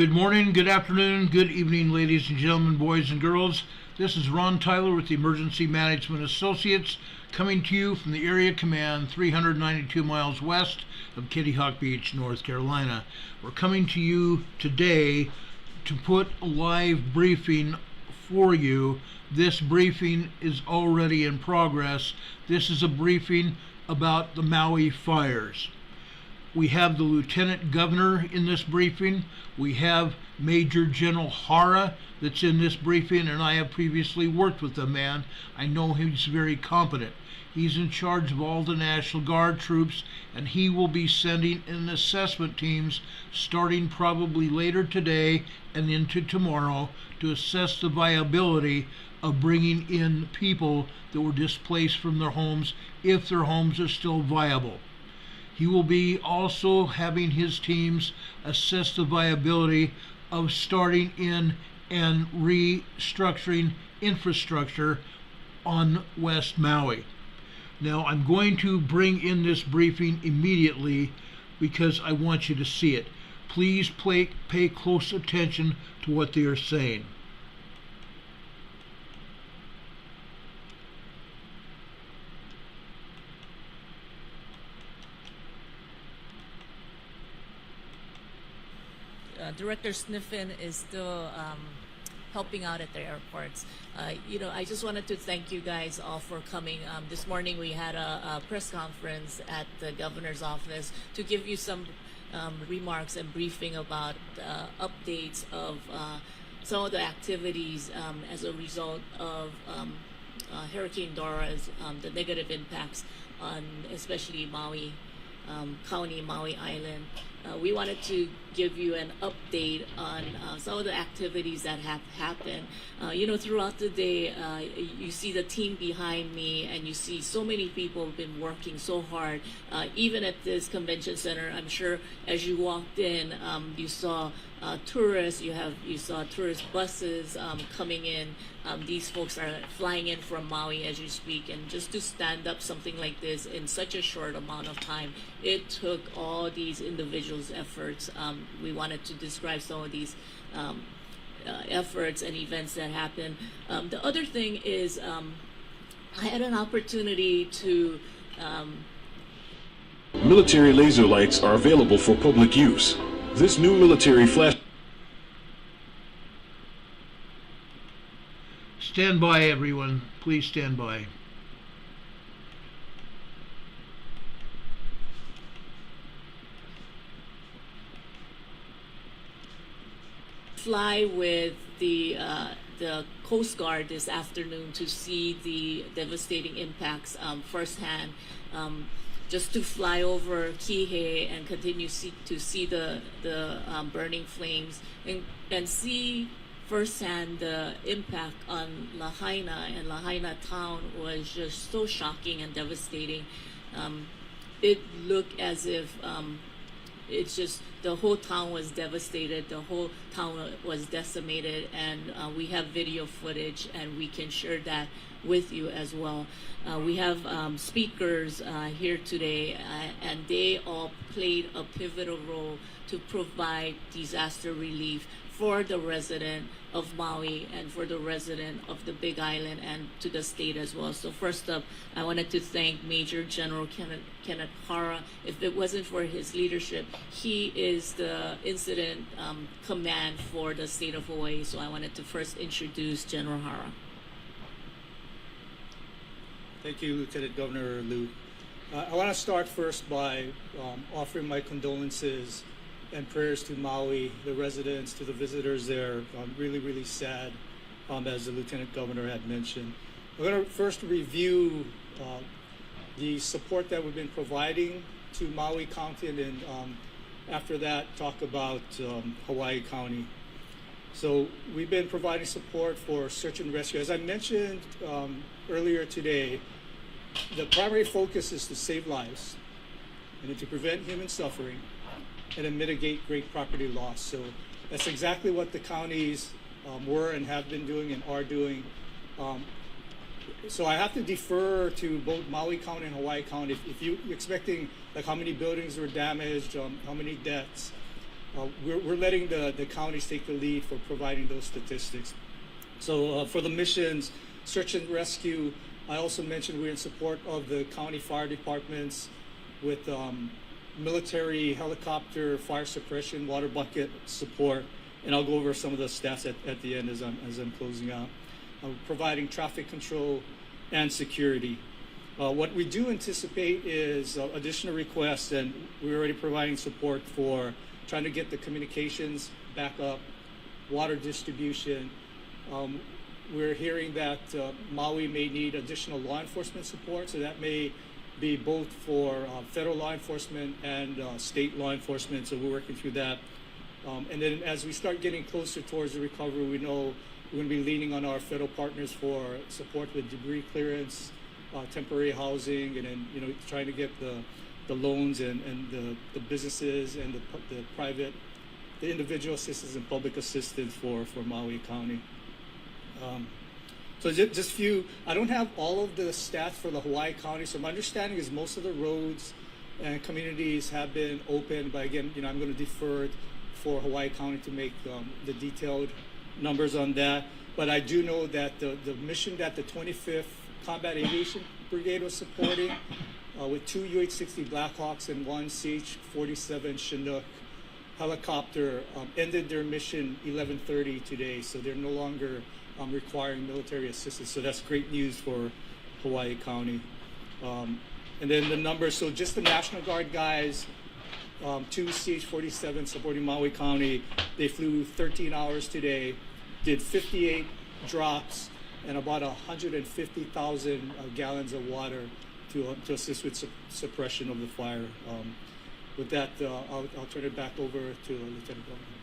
Good morning, good afternoon, good evening, ladies and gentlemen, boys and girls. This is Ron Tyler with the Emergency Management Associates, coming to you from the Area Command 392 miles west of Kitty Hawk Beach, North Carolina. We're coming to you today to put a live briefing for you. This briefing is already in progress. This is a briefing about the Maui fires. We have the Lieutenant Governor in this briefing. We have Major General Hara that's in this briefing, and I have previously worked with the man. I know he's very competent. He's in charge of all the National Guard troops, and he will be sending in assessment teams starting probably later today and into tomorrow to assess the viability of bringing in people that were displaced from their homes if their homes are still viable. He will be also having his teams assess the viability of starting in and restructuring infrastructure on West Maui. Now, I'm going to bring in this briefing immediately because I want you to see it. Please pay close attention to what they are saying. Director Sniffen is still helping out at the airports. I just wanted to thank you guys all for coming. This morning we had a press conference at the governor's office to give you some remarks and briefing about updates of some of the activities as a result of Hurricane Dora's the negative impacts on especially Maui County, Maui Island. We wanted to give you an update on some of the activities that have happened. Throughout the day, you see the team behind me, and you see so many people have been working so hard. Even at this convention center, I'm sure as you walked in, you saw tourists. You saw tourist buses coming in. These folks are flying in from Maui as you speak, and just to stand up something like this in such a short amount of time, it took all these individuals' efforts. We wanted to describe some of these efforts and events that happened. The other thing is I had an opportunity to Military laser lights are available for public use. This new military flash... Stand by, everyone. Please stand by. fly with the Coast Guard this afternoon to see the devastating impacts firsthand. Just to fly over Kihei and continue to see the burning flames and see firsthand the impact on Lahaina, and Lahaina town was just so shocking and devastating. It looked as if it's just the whole town was devastated, the whole town was decimated, and we have video footage and we can share that with you as well. We have speakers here today, and they all played a pivotal role to provide disaster relief for the resident of Maui and for the resident of the Big Island and to the state as well. So first up, I wanted to thank Major General Kenneth Hara. If it wasn't for his leadership, he is the incident command for the state of Hawaii. So I wanted to first introduce General Hara. Thank you, Lieutenant Governor Liu. I want to start first by offering my condolences and prayers to Maui, the residents, to the visitors there. Really, really sad, as the Lieutenant Governor had mentioned. I'm going to first review the support that we've been providing to Maui County, and then after that, talk about Hawaii County. So we've been providing support for search and rescue. As I mentioned earlier today, the primary focus is to save lives and to prevent human suffering and to mitigate great property loss. So that's exactly what the counties were and have been doing and are doing. So I have to defer to both Maui County and Hawaii County. If you're expecting like how many buildings were damaged, how many deaths, we're letting the counties take the lead for providing those statistics. So for the missions, search and rescue, I also mentioned we're in support of the county fire departments with military helicopter, fire suppression, water bucket support, and I'll go over some of the stats at the end as I'm closing out. Providing traffic control and security. What we do anticipate is additional requests, and we're already providing support for trying to get the communications back up, water distribution. We're hearing that Maui may need additional law enforcement support, so that may be both for federal law enforcement and state law enforcement, so we're working through that. And then as we start getting closer towards the recovery, we know we're going to be leaning on our federal partners for support with debris clearance, temporary housing, and then trying to get the loans and the businesses and the individual assistance and public assistance for Maui County. So just few. I don't have all of the stats for the Hawaii County. So my understanding is most of the roads and communities have been opened. But again, I'm going to defer for Hawaii County to make the detailed numbers on that. But I do know that the mission that the 25th Combat Aviation Brigade was supporting with 2 UH-60 Blackhawks and 1 CH-47 Chinook helicopter ended their mission 11:30 today. So they're no longer requiring military assistance. So that's great news for Hawaii County. And then the numbers, so just the National Guard guys, 2 CH-47 supporting Maui County, they flew 13 hours today, did 58 drops and about 150,000 gallons of water to assist with suppression of the fire. With that, I'll turn it back over to Lieutenant Governor.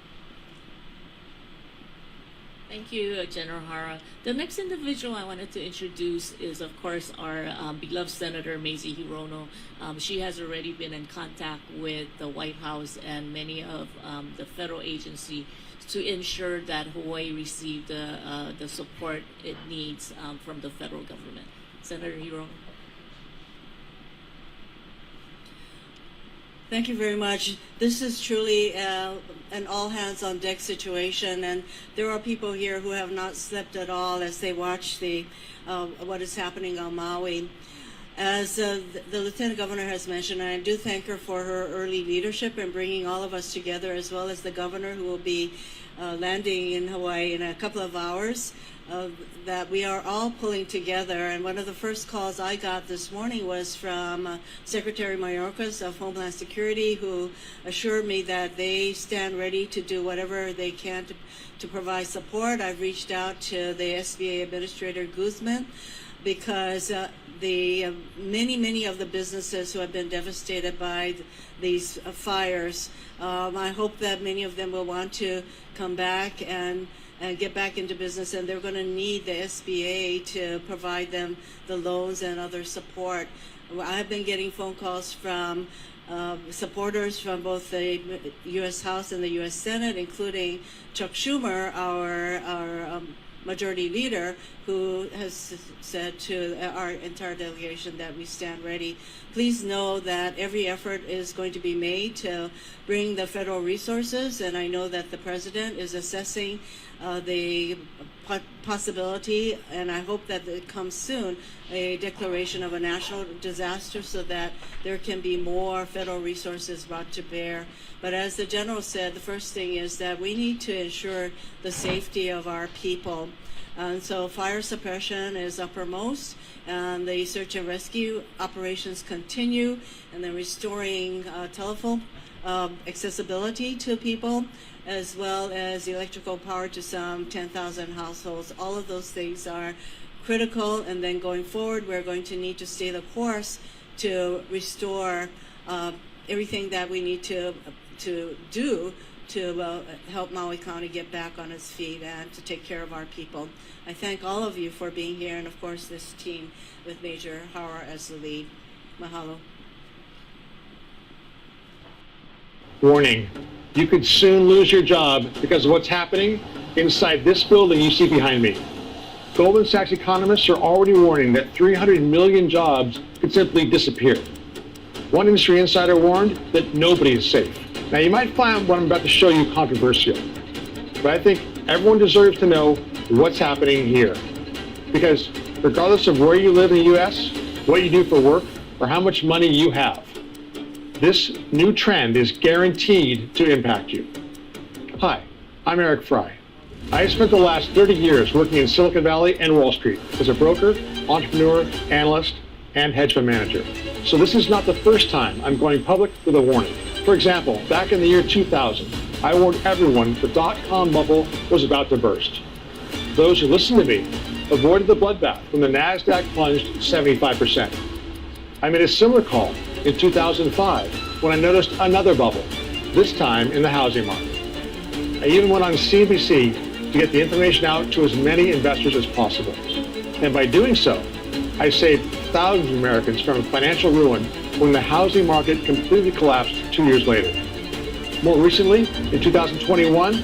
Thank you, General Hara. The next individual I wanted to introduce is, of course, our beloved Senator Mazie Hirono. She has already been in contact with the White House and many of the federal agencies to ensure that Hawaii received the support it needs from the federal government. Senator Hirono. Thank you very much. This is truly an all-hands-on-deck situation, and there are people here who have not slept at all as they watch what is happening on Maui. As the Lieutenant Governor has mentioned, and I do thank her for her early leadership in bringing all of us together, as well as the Governor who will be landing in Hawaii in a couple of hours, that we are all pulling together. And one of the first calls I got this morning was from Secretary Mayorkas of Homeland Security, who assured me that they stand ready to do whatever they can to provide support. I've reached out to the SBA Administrator Guzman because many of the businesses who have been devastated by these fires, I hope that many of them will want to come back and get back into business, and they're going to need the SBA to provide them the loans and other support. I've been getting phone calls from supporters from both the U.S. House and the U.S. Senate, including Chuck Schumer, our majority leader, who has said to our entire delegation that we stand ready. Please know that every effort is going to be made to bring the federal resources, and I know that the President is assessing the possibility, and I hope that it comes soon, a declaration of a national disaster so that there can be more federal resources brought to bear. But as the General said, the first thing is that we need to ensure the safety of our people. And so fire suppression is uppermost, and the search and rescue operations continue, and then restoring telephone accessibility to people, as well as electrical power to some 10,000 households. All of those things are critical, and then going forward, we're going to need to stay the course to restore everything that we need to do to help Maui County get back on its feet and to take care of our people. I thank all of you for being here, and of course this team with Major Hara as the lead. Mahalo. Warning, you could soon lose your job because of what's happening inside this building you see behind me. Goldman Sachs economists are already warning that 300 million jobs could simply disappear. One industry insider warned that nobody is safe. Now, you might find what I'm about to show you controversial, but I think everyone deserves to know what's happening here. Because regardless of where you live in the U.S., what you do for work, or how much money you have, this new trend is guaranteed to impact you. Hi, I'm Eric Fry. I have spent the last 30 years working in Silicon Valley and Wall Street as a broker, entrepreneur, analyst, and hedge fund manager. So this is not the first time I'm going public with a warning. For example, back in the year 2000, I warned everyone the dot-com bubble was about to burst. Those who listened to me avoided the bloodbath when the NASDAQ plunged 75%. I made a similar call in 2005 when I noticed another bubble, this time in the housing market. I even went on CNBC to get the information out to as many investors as possible. And by doing so, I saved thousands of Americans from financial ruin when the housing market completely collapsed 2 years later. More recently, in 2021,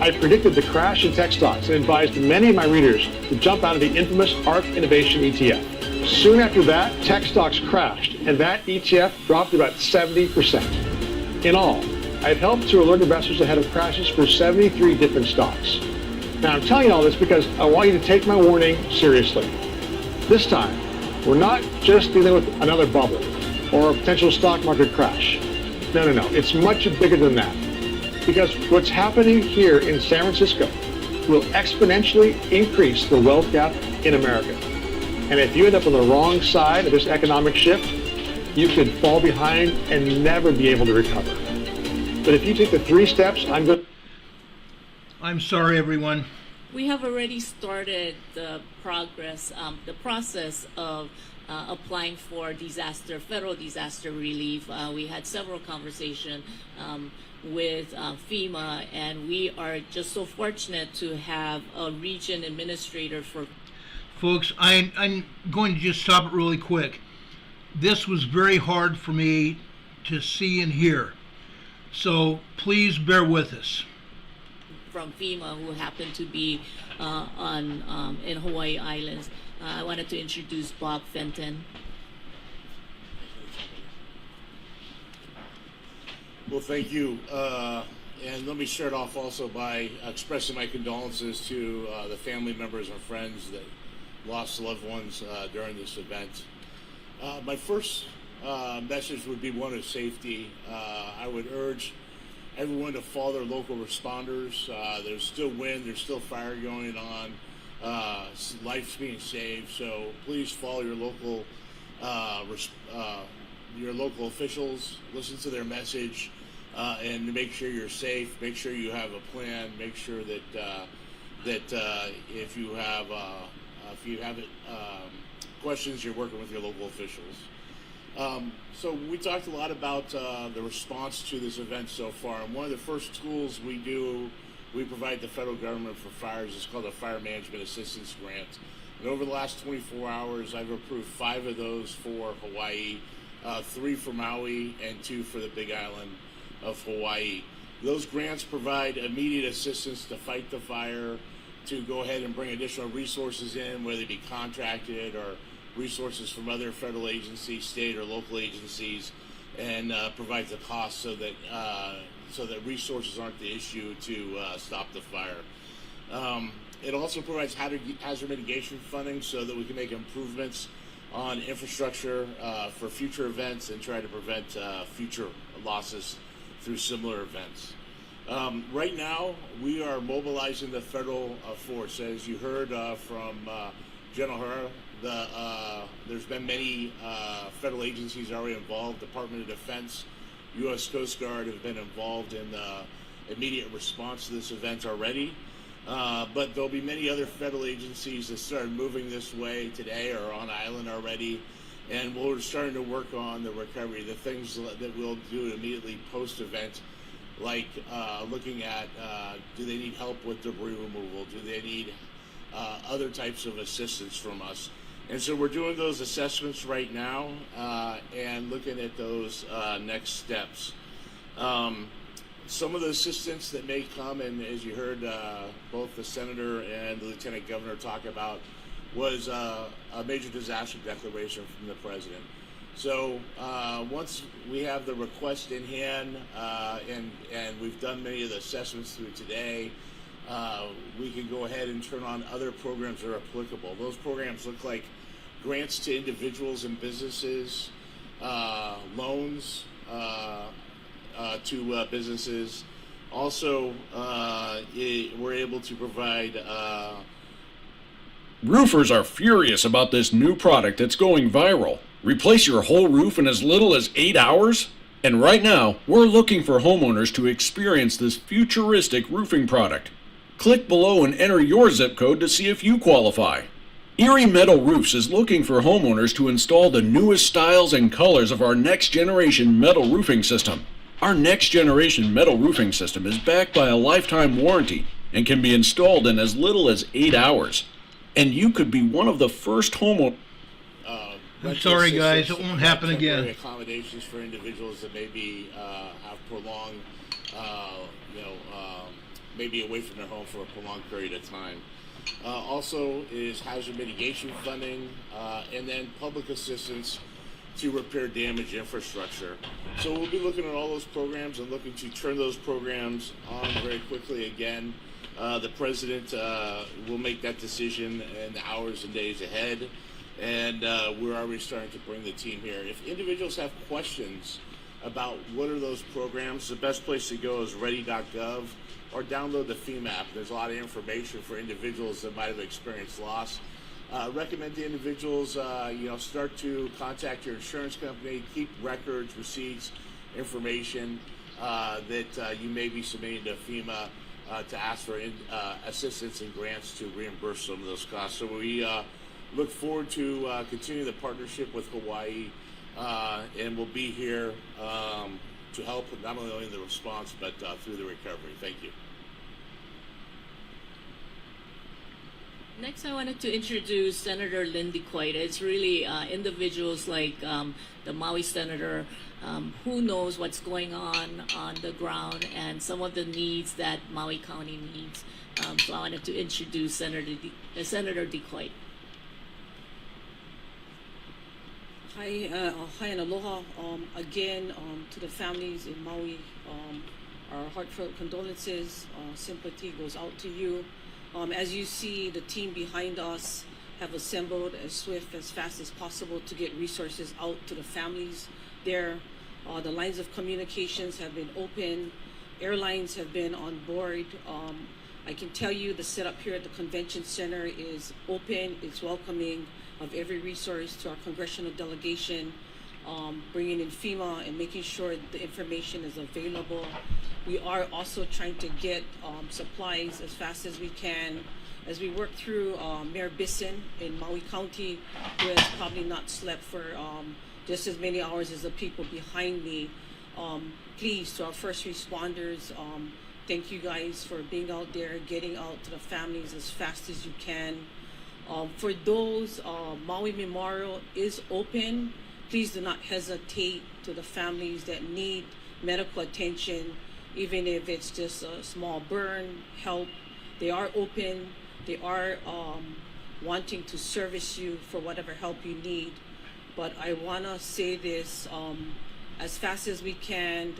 I predicted the crash in tech stocks and advised many of my readers to jump out of the infamous ARK Innovation ETF. Soon after that, tech stocks crashed, and that ETF dropped about 70%. In all, I've helped to alert investors ahead of crashes for 73 different stocks. Now, I'm telling you all this because I want you to take my warning seriously. This time, we're not just dealing with another bubble or a potential stock market crash. No, it's much bigger than that. Because what's happening here in San Francisco will exponentially increase the wealth gap in America. And if you end up on the wrong side of this economic shift, you could fall behind and never be able to recover. But if you take the 3 steps, I'm sorry, everyone. We have already started the process of applying for federal disaster relief. We had several conversations with FEMA, and we are just so fortunate to have a region administrator for. Folks, I'm going to just stop it really quick. This was very hard for me to see and hear, so please bear with us. From FEMA, who happened to be in Hawaii Islands. I wanted to introduce Bob Fenton. Well, thank you. And let me start off also by expressing my condolences to the family members and friends that lost loved ones during this event. My first message would be one of safety. I would urge everyone to follow their local responders. There's still wind, there's still fire going on, life's being saved. So please follow your local officials, listen to their message, and make sure you're safe. Make sure you have a plan. Make sure that if you have questions, you're working with your local officials. So we talked a lot about the response to this event so far, and one of the first tools we provide the federal government for fires is called a Fire Management Assistance Grant. And over the last 24 hours, I've approved 5 of those for Hawaii, 3 for Maui, and 2 for the Big Island of Hawaii. Those grants provide immediate assistance to fight the fire, to go ahead and bring additional resources in, whether they be contracted or resources from other federal agencies, state or local agencies, and provides the cost so that resources aren't the issue to stop the fire. It also provides hazard mitigation funding so that we can make improvements on infrastructure for future events and try to prevent future losses through similar events. Right now, we are mobilizing the federal force. As you heard from General Hara, there's been many federal agencies already involved. Department of Defense, U.S. Coast Guard have been involved in the immediate response to this event already. But there'll be many other federal agencies that started moving this way today or on island already. And we're starting to work on the recovery, the things that we'll do immediately post-event, like looking at do they need help with debris removal? Do they need other types of assistance from us? And so we're doing those assessments right now and looking at those next steps. Some of the assistance that may come, and as you heard both the Senator and the Lieutenant Governor talk about, was a major disaster declaration from the President. So once we have the request in hand and we've done many of the assessments through today, we can go ahead and turn on other programs that are applicable. Those programs look like grants to individuals and businesses, loans to businesses. Also, we're able to provide Roofers are furious about this new product that's going viral. Replace your whole roof in as little as 8 hours? And right now, we're looking for homeowners to experience this futuristic roofing product. Click below and enter your zip code to see if you qualify. Erie Metal Roofs is looking for homeowners to install the newest styles and colors of our next generation metal roofing system. Our next generation metal roofing system is backed by a lifetime warranty and can be installed in as little as 8 hours. And you could be one of the first homeowners. I'm sorry, guys, it won't happen again. Accommodations for individuals that maybe have prolonged, maybe away from their home for a prolonged period of time. Also is hazard mitigation funding, and then public assistance to repair damaged infrastructure. So we'll be looking at all those programs and looking to turn those programs on very quickly again. The president will make that decision in the hours and days ahead, and we're already starting to bring the team here. If individuals have questions about what are those programs, the best place to go is ready.gov or download the FEMA app. There's a lot of information for individuals that might have experienced loss. Recommend the individuals, start to contact your insurance company, keep records, receipts, information that you may be submitting to FEMA to ask for assistance and grants to reimburse some of those costs. So we look forward to continuing the partnership with Hawaii, and we'll be here to help not only in the response but through the recovery. Thank you. Next, I wanted to introduce Senator Lindy Coita. It's really individuals like the Maui senator who knows what's going on the ground and some of the needs that Maui County needs. So I wanted to introduce Senator DeCoite. Hi and aloha. Again, to the families in Maui, our heartfelt condolences, sympathy goes out to you. As you see, the team behind us have assembled as swift, as fast as possible to get resources out to the families there. The lines of communications have been open. Airlines have been on board. I can tell you the setup here at the convention center is open. It's welcoming of every resource to our congressional delegation, bringing in FEMA and making sure the information is available. We are also trying to get supplies as fast as we can. As we work through Mayor Bisson in Maui County, who has probably not slept for just as many hours as the people behind me. Please, to our first responders, thank you guys for being out there, getting out to the families as fast as you can. For those, Maui Memorial is open. Please do not hesitate to the families that need medical attention, even if it's just a small burn, help. They are open. They are wanting to service you for whatever help you need. But I want to say this, as fast as we can,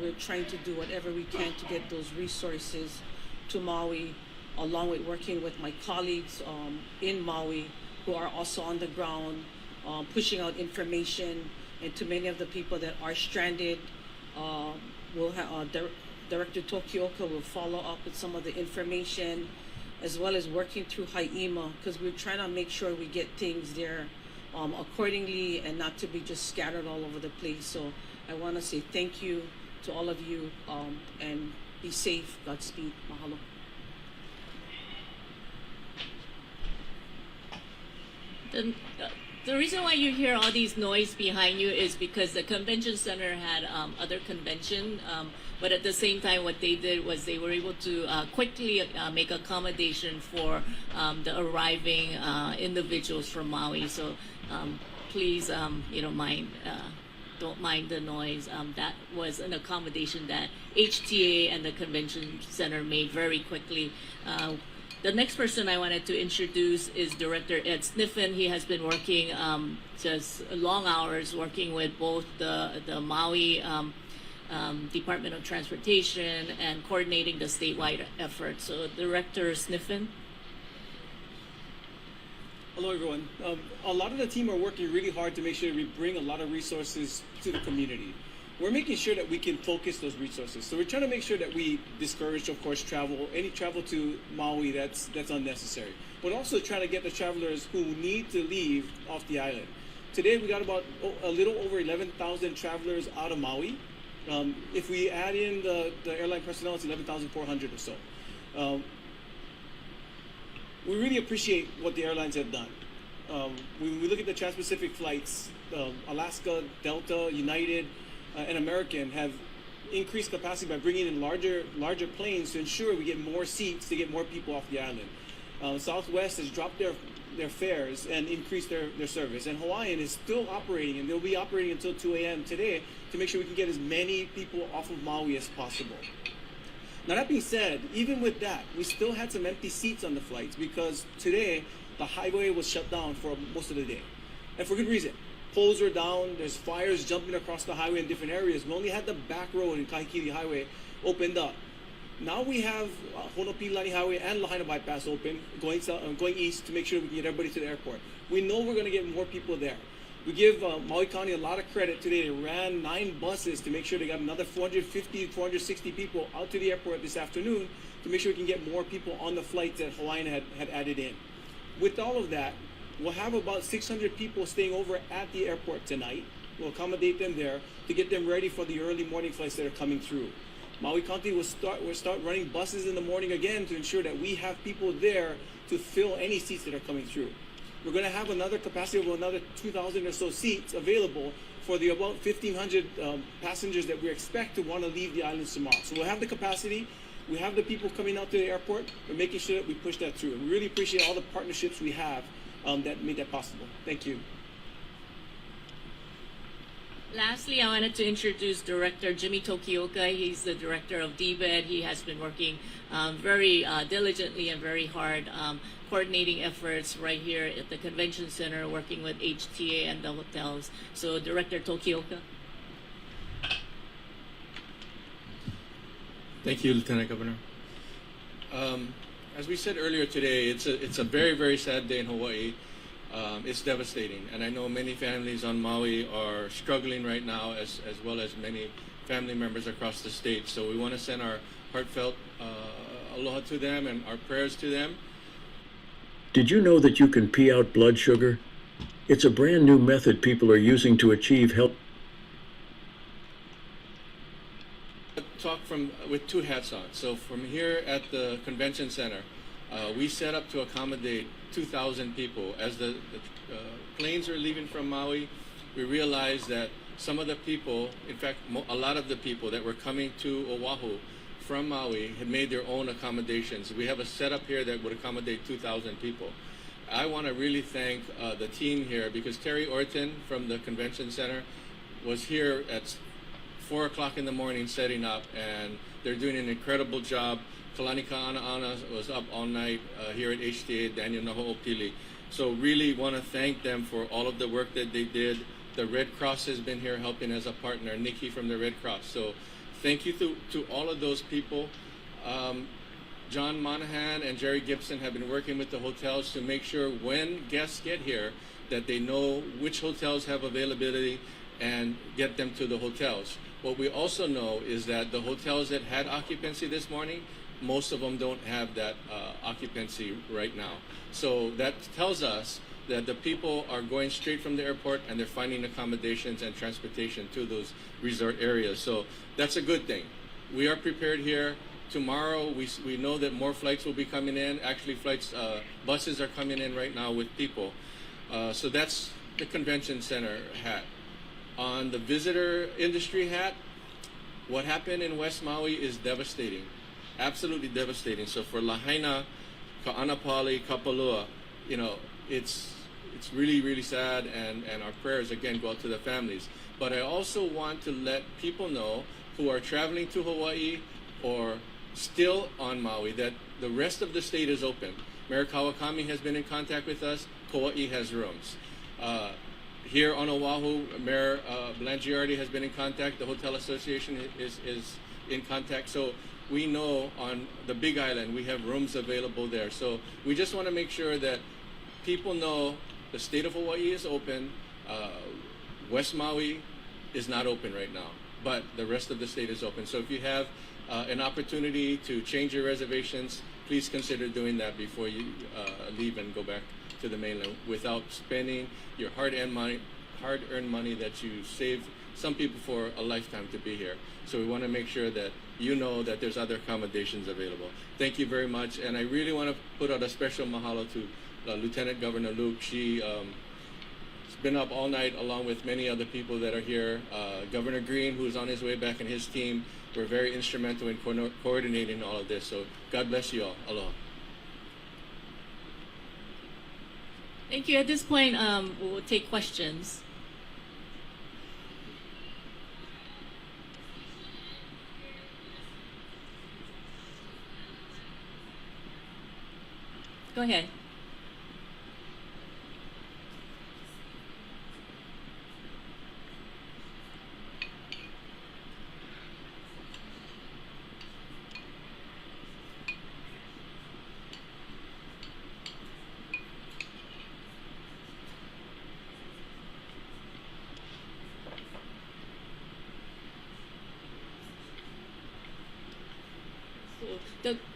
we're trying to do whatever we can to get those resources to Maui, along with working with my colleagues in Maui who are also on the ground, pushing out information. And to many of the people that are stranded, we'll have Director Tokioka will follow up with some of the information, as well as working through HIEMA, because we're trying to make sure we get things there accordingly and not to be just scattered all over the place. So I want to say thank you to all of you, and be safe. Godspeed. Mahalo. The reason why you hear all these noise behind you is because the convention center had other convention, but at the same time what they did was they were able to quickly make accommodation for the arriving individuals from Maui. So please, don't mind the noise. That was an accommodation that HTA and the convention center made very quickly. The next person I wanted to introduce is Director Ed Sniffen. He has been working just long hours working with both the Maui Department of Transportation and coordinating the statewide effort. So Director Sniffen. Hello, everyone. A lot of the team are working really hard to make sure we bring a lot of resources to the community. We're making sure that we can focus those resources. So we're trying to make sure that we discourage, of course, any travel to Maui that's unnecessary. But also trying to get the travelers who need to leave off the island. Today we got about a little over 11,000 travelers out of Maui. If we add in the airline personnel, it's 11,400 or so. We really appreciate what the airlines have done. When we look at the Trans-Pacific flights, Alaska, Delta, United, and American have increased capacity by bringing in larger planes to ensure we get more seats to get more people off the island. Southwest has dropped their fares and increased their service. And Hawaiian is still operating, and they'll be operating until 2 a.m. today to make sure we can get as many people off of Maui as possible. Now, that being said, even with that, we still had some empty seats on the flights because today the highway was shut down for most of the day. And for good reason. Poles were down, there's fires jumping across the highway in different areas. We only had the back road in Kahikili Highway opened up. Now we have Honopilani Highway and Lahaina Bypass open, going east to make sure we can get everybody to the airport. We know we're going to get more people there. We give Maui County a lot of credit today. They ran 9 buses to make sure they got another 450, 460 people out to the airport this afternoon to make sure we can get more people on the flights that Hawaiian had added in. With all of that, we'll have about 600 people staying over at the airport tonight. We'll accommodate them there to get them ready for the early morning flights that are coming through. Maui County will start running buses in the morning again to ensure that we have people there to fill any seats that are coming through. We're going to have another capacity of another 2,000 or so seats available for the about 1,500 passengers that we expect to want to leave the islands tomorrow. So we'll have the capacity. We have the people coming out to the airport. We're making sure that we push that through. And we really appreciate all the partnerships we have that made that possible. Thank you. Lastly, I wanted to introduce Director Jimmy Tokioka. He's the director of DBED. He has been working very diligently and very hard coordinating efforts right here at the convention center, working with HTA and the hotels. So Director Tokioka. Thank you, Lieutenant Governor. As we said earlier today, it's a very, very sad day in Hawaii. It's devastating, and I know many families on Maui are struggling right now, as well as many family members across the state. So we want to send our heartfelt aloha to them and our prayers to them. Did you know that you can pee out blood sugar? It's a brand new method people are using to achieve health. Talk with 2 hats on. So from here at the convention center, we set up to accommodate 2,000 people. As the planes are leaving from Maui, we realized that some of the people, in fact, a lot of the people that were coming to Oahu from Maui had made their own accommodations. We have a setup here that would accommodate 2,000 people. I want to really thank the team here because Terry Orton from the convention center was here at 4 o'clock in the morning setting up, and they're doing an incredible job. Kalani Ka'ana was up all night here at HTA, Daniel Naho'opili. So really want to thank them for all of the work that they did. The Red Cross has been here helping as a partner, Nikki from the Red Cross. So thank you to all of those people. John Monahan and Jerry Gibson have been working with the hotels to make sure when guests get here that they know which hotels have availability and get them to the hotels. What we also know is that the hotels that had occupancy this morning, most of them don't have that occupancy right now. So that tells us that the people are going straight from the airport and they're finding accommodations and transportation to those resort areas. So that's a good thing. We are prepared here. Tomorrow, we know that more flights will be coming in. Actually, buses are coming in right now with people. So that's the convention center hat. On the visitor industry hat, what happened in West Maui is devastating. Absolutely devastating. So for Lahaina, Ka'anapali, Kapalua, it's really, really sad, and our prayers again go out to the families. But I also want to let people know who are traveling to Hawaii or still on Maui, that the rest of the state is open. Mayor Kawakami has been in contact with us. Kauai has rooms. Here on Oahu, Mayor Blangiardi has been in contact. The Hotel Association is in contact. So we know on the Big Island, we have rooms available there. So we just want to make sure that people know the state of Hawaii is open. West Maui is not open right now, but the rest of the state is open. So if you have an opportunity to change your reservations, please consider doing that before you leave and go back to the mainland without spending your hard-earned money that you saved some people for a lifetime to be here. So we want to make sure that you know that there's other accommodations available. Thank you very much, and I really want to put out a special mahalo to Lieutenant Governor Luke. She's been up all night along with many other people that are here. Governor Green, who's on his way back, and his team were very instrumental in coordinating all of this. So God bless you all. Aloha. Thank you. At this point, we'll take questions. Go ahead.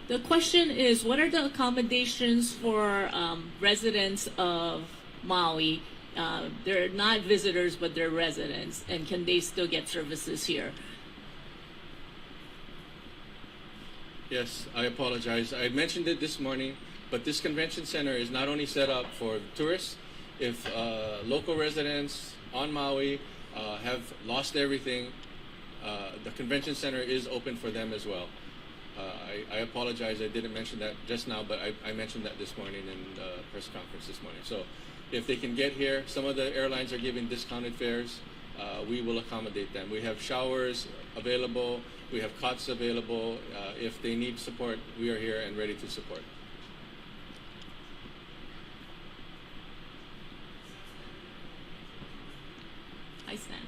The question is, what are the accommodations for residents of Maui? They're not visitors, but they're residents, and can they still get services here? Yes, I apologize. I mentioned it this morning, but this convention center is not only set up for tourists. If local residents on Maui have lost everything, the convention center is open for them as well. I apologize, I didn't mention that just now, but I mentioned that this morning in the press conference this morning. So if they can get here, some of the airlines are giving discounted fares. We will accommodate them. We have showers available. We have cots available. If they need support, we are here and ready to support. I stand.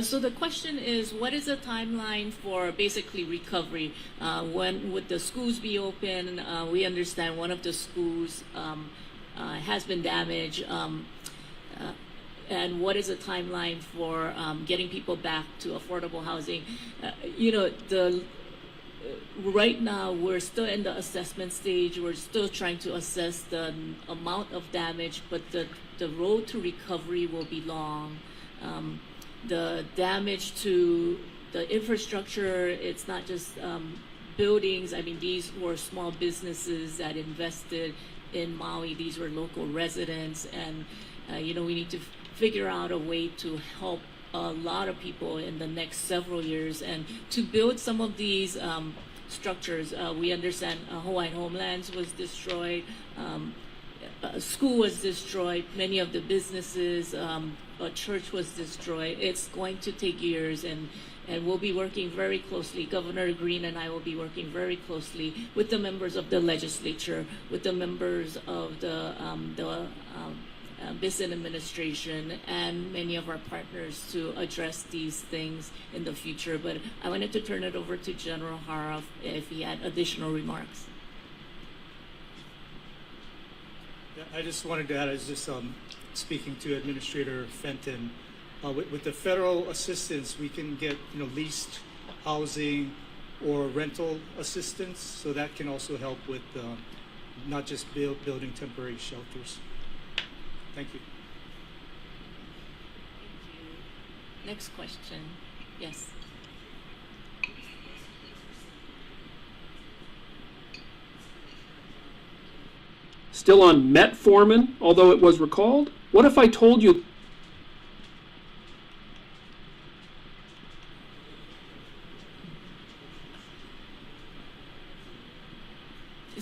So the question is, what is the timeline for basically recovery? When would the schools be open? We understand one of the schools has been damaged. And what is the timeline for getting people back to affordable housing? Right now, we're still in the assessment stage. We're still trying to assess the amount of damage, but the road to recovery will be long. The damage to the infrastructure, it's not just buildings. I mean, these were small businesses that invested in Maui. These were local residents, and we need to figure out a way to help a lot of people in the next several years and to build some of these structures. We understand Hawaiian Homelands was destroyed, a school was destroyed, many of the businesses, a church was destroyed. It's going to take years, and we'll be working very closely. Governor Green and I will be working very closely with the members of the legislature, with the members of the business administration, and many of our partners to address these things in the future. But I wanted to turn it over to General Hara if he had additional remarks. Yeah, I just wanted to add, I was just speaking to Administrator Fenton. With the federal assistance, we can get leased housing or rental assistance, so that can also help with not just building temporary shelters. Thank you. Thank you. Next question. Yes. Still on metformin, although it was recalled? What if I told you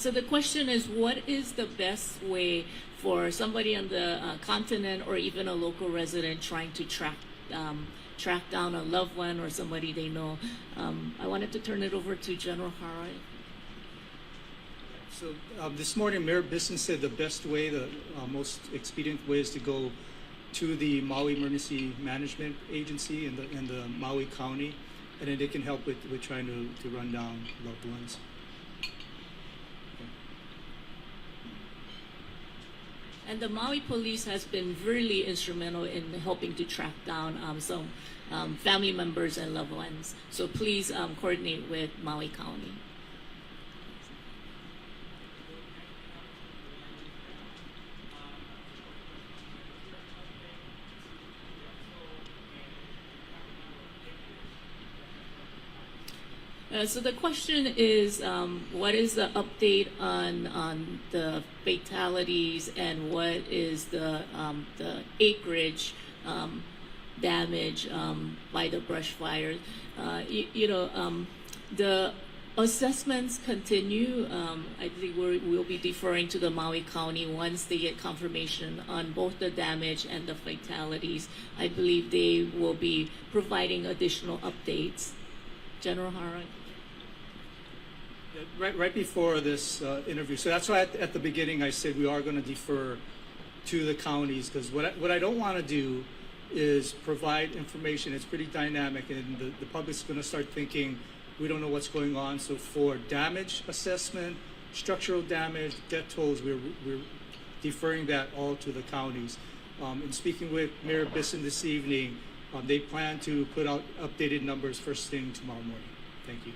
So the question is, what is the best way for somebody on the continent or even a local resident trying to track down a loved one or somebody they know? I wanted to turn it over to General Hara. So this morning, Mayor Bisson said the best way, the most expedient way is to go to the Maui Emergency Management Agency in the Maui County, and then they can help with trying to run down loved ones. And the Maui police has been really instrumental in helping to track down some family members and loved ones. So please coordinate with Maui County. So the question is, what is the update on the fatalities and what is the acreage damage by the brush fire? The assessments continue. I think we'll be deferring to the Maui County once they get confirmation on both the damage and the fatalities. I believe they will be providing additional updates. General Hara. Right before this interview, so that's why at the beginning I said we are going to defer to the counties, because what I don't want to do is provide information. It's pretty dynamic, and the public's going to start thinking we don't know what's going on. So for damage assessment, structural damage, death tolls, we're deferring that all to the counties. And speaking with Mayor Bisson this evening, they plan to put out updated numbers first thing tomorrow morning. Thank you.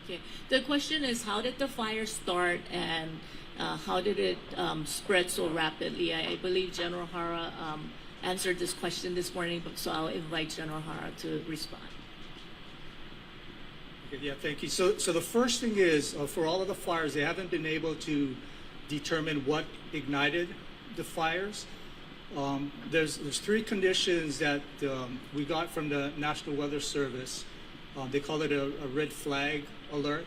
Okay. The question is, how did the fire start and how did it spread so rapidly? I believe General Hara answered this question this morning, so I'll invite General Hara to respond. Okay, yeah, thank you. So the first thing is, for all of the fires, they haven't been able to determine what ignited the fires. There's three conditions that we got from the National Weather Service. They call it a red flag alert.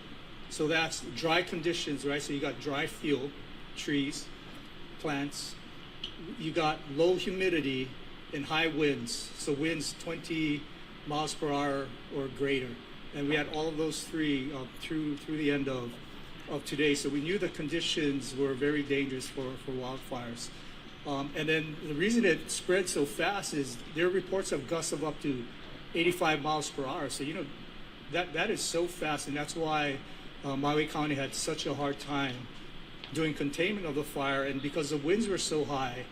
So that's dry conditions, right? So you got dry fuel, trees, plants. You got low humidity and high winds. So winds 20 miles per hour or greater. And we had all of those three through the end of today. So we knew the conditions were very dangerous for wildfires. And then the reason it spread so fast is there are reports of gusts of up to 85 miles per hour. So, that is so fast, and that's why Maui County had such a hard time doing containment of the fire. And because the winds were so high,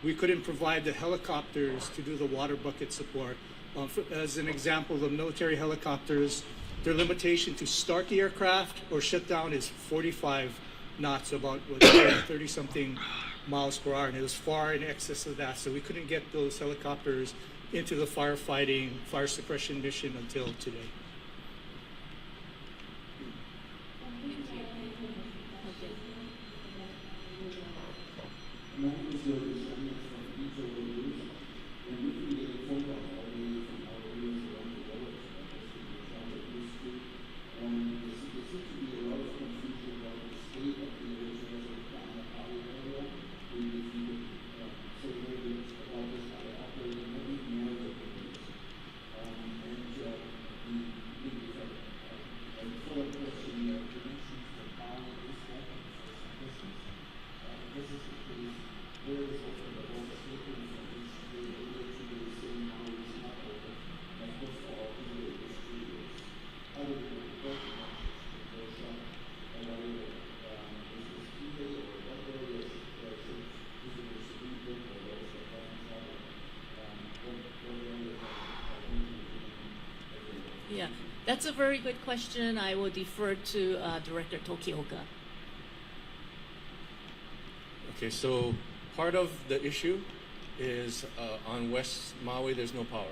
we couldn't provide the helicopters to do the water bucket support. As an example, the military helicopters, their limitation to start the aircraft or shut down is 45 knots, about 30-something miles per hour, and it was far in excess of that. So we couldn't get those helicopters into the firefighting, fire suppression mission until today. Yeah, that's a very good question. I will defer to Director Tokioka. Okay, so part of the issue is on West Maui, there's no power.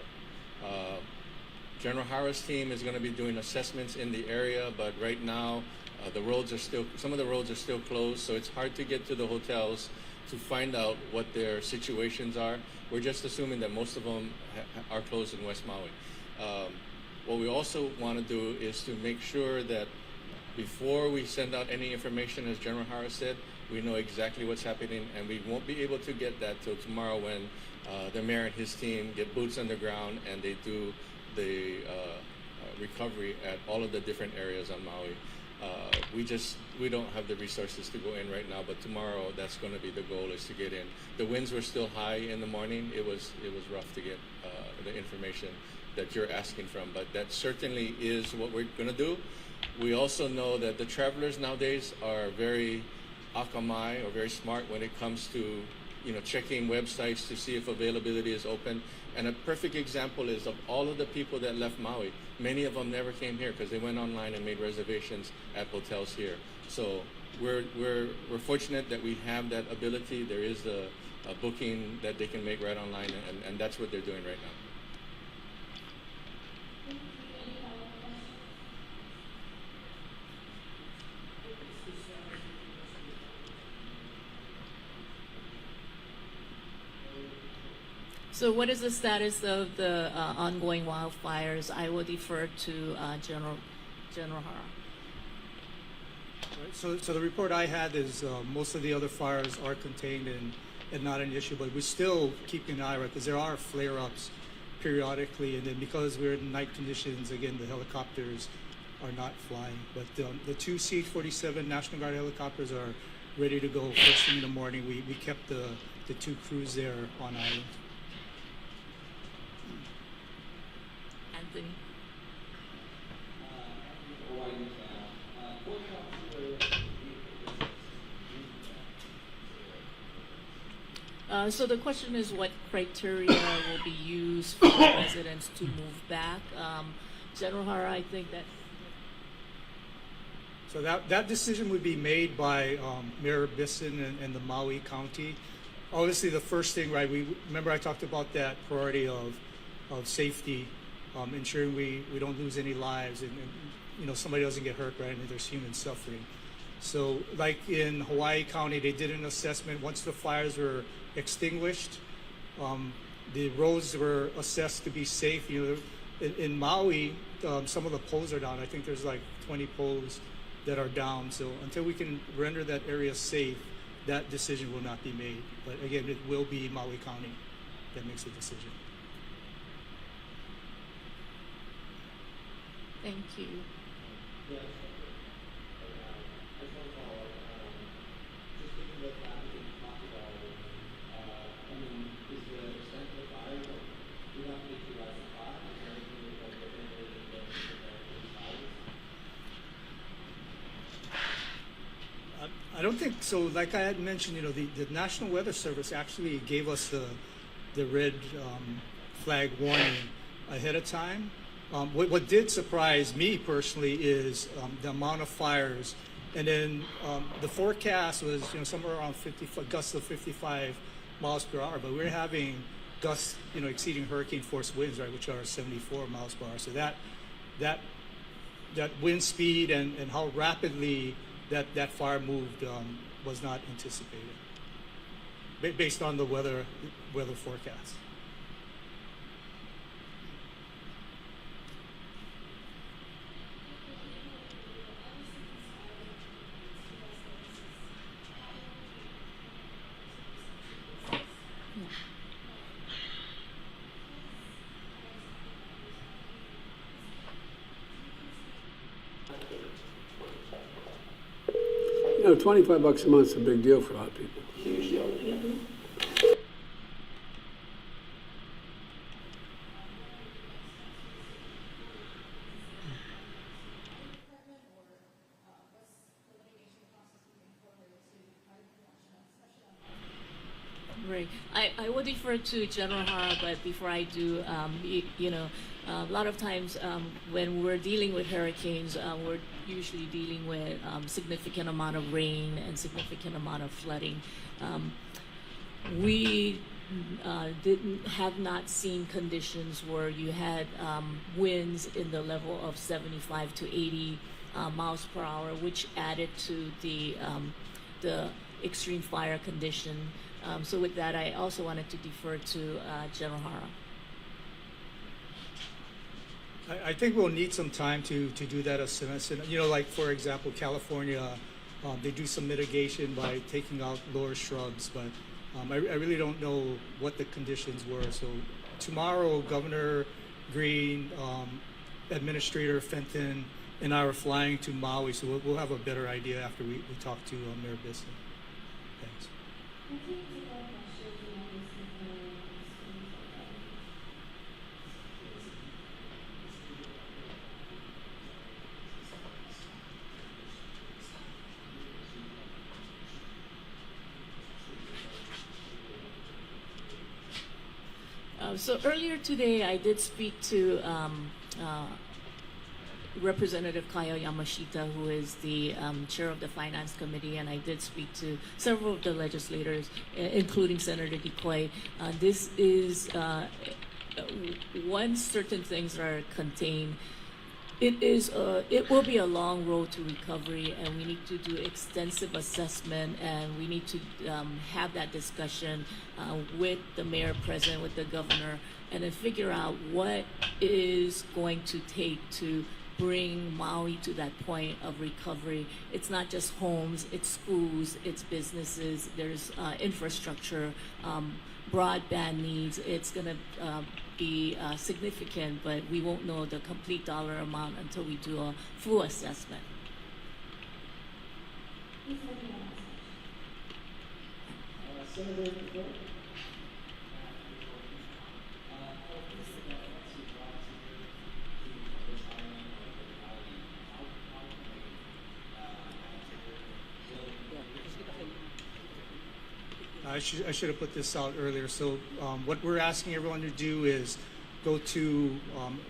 General Hara's team is going to be doing assessments in the area, but right now some of the roads are still closed, so it's hard to get to the hotels to find out what their situations are. We're just assuming that most of them are closed in West Maui. What we also want to do is to make sure that before we send out any information, as General Hara said, we know exactly what's happening, and we won't be able to get that till tomorrow when the mayor and his team get boots on the ground and they do the recovery at all of the different areas on Maui. We don't have the resources to go in right now, but tomorrow that's going to be the goal, is to get in. The winds were still high in the morning. It was rough to get the information that you're asking from, but that certainly is what we're going to do. We also know that the travelers nowadays are very akamai, or very smart when it comes to checking websites to see if availability is open. And a perfect example is, of all of the people that left Maui, many of them never came here because they went online and made reservations at hotels here. So we're fortunate that we have that ability. There is a booking that they can make right online, and that's what they're doing right now. So what is the status of the ongoing wildfires? I will defer to General Hara. Right, so the report I had is most of the other fires are contained and not an issue, but we're still keeping an eye, right, because there are flare-ups periodically, and then because we're in night conditions, again, the helicopters are not flying. But the two CH-47 National Guard helicopters are ready to go first thing in the morning. We kept the two crews there on island. Anthony. So the question is, what criteria will be used for residents to move back? General Hara, I think that. So that decision would be made by Mayor Bisson and the Maui County. Obviously, the first thing, right? Remember I talked about that priority of safety, ensuring we don't lose any lives, and somebody doesn't get hurt, right? And there's human suffering. So, like in Hawaii County, they did an assessment once the fires were extinguished. The roads were assessed to be safe. In Maui, some of the poles are down. I think there's like 20 poles that are down. So until we can render that area safe, that decision will not be made. But again, it will be Maui County that makes the decision. Thank you. I don't think so. Like I had mentioned, the National Weather Service actually gave us the red flag warning ahead of time. What did surprise me personally is the amount of fires, and then the forecast was somewhere around gusts of 55 miles per hour, but we're having gusts exceeding hurricane force winds, right, which are 74 miles per hour. So that wind speed and how rapidly that fire moved was not anticipated based on the weather forecast. $25 a month is a big deal for a lot of people. Huge deal. Right. I will defer to General Hara, but before I do, a lot of times when we're dealing with hurricanes, we're usually dealing with significant amount of rain and significant amount of flooding. We have not seen conditions where you had winds in the level of 75 to 80 miles per hour, which added to the extreme fire condition. So with that, I also wanted to defer to General Hara. I think we'll need some time to do that assessment. You know, like for example, California, they do some mitigation by taking out lower shrubs, but I really don't know what the conditions were. So tomorrow, Governor Green, Administrator Fenton, and I are flying to Maui, so we'll have a better idea after we talk to Mayor Bisson. Thanks. So earlier today, I did speak to Representative Kaya Yamashita, who is the chair of the Finance Committee, and I did speak to several of the legislators, including Senator Decoy. This is once certain things are contained, it will be a long road to recovery, and we need to do extensive assessment, and we need to have that discussion with the mayor present, with the governor, and then figure out what is going to take to bring Maui to that point of recovery. It's not just homes, it's schools, it's businesses, there's infrastructure, broadband needs. It's going to be significant, but we won't know the complete dollar amount until we do a full assessment. I should have put this out earlier. So what we're asking everyone to do is go to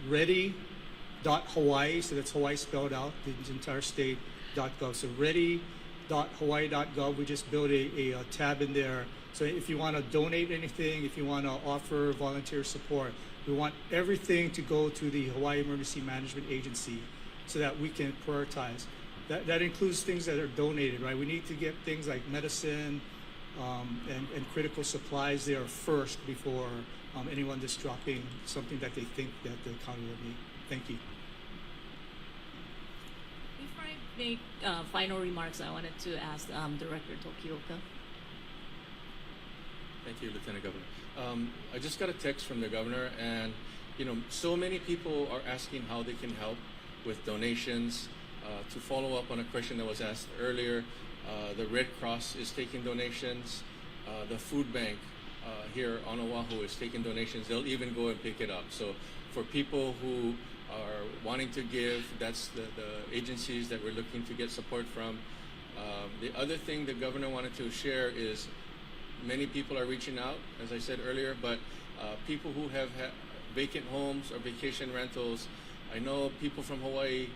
ready.hawaii, so that's Hawaii spelled out, the entire state.gov. So ready.hawaii.gov, we just built a tab in there. So if you want to donate anything, if you want to offer volunteer support, we want everything to go to the Hawaii Emergency Management Agency so that we can prioritize. That includes things that are donated, right? We need to get things like medicine, and critical supplies there first before anyone just dropping something that they think that the county will need. Thank you. Before I make final remarks, I wanted to ask Director Tokioka. Thank you, Lieutenant Governor. I just got a text from the governor, and so many people are asking how they can help with donations. To follow up on a question that was asked earlier, the Red Cross is taking donations. The food bank here on Oahu is taking donations. They'll even go and pick it up. So for people who are wanting to give, that's the agencies that we're looking to get support from. The other thing the governor wanted to share is many people are reaching out, as I said earlier, but people who have vacant homes or vacation rentals, I know people from Hawaii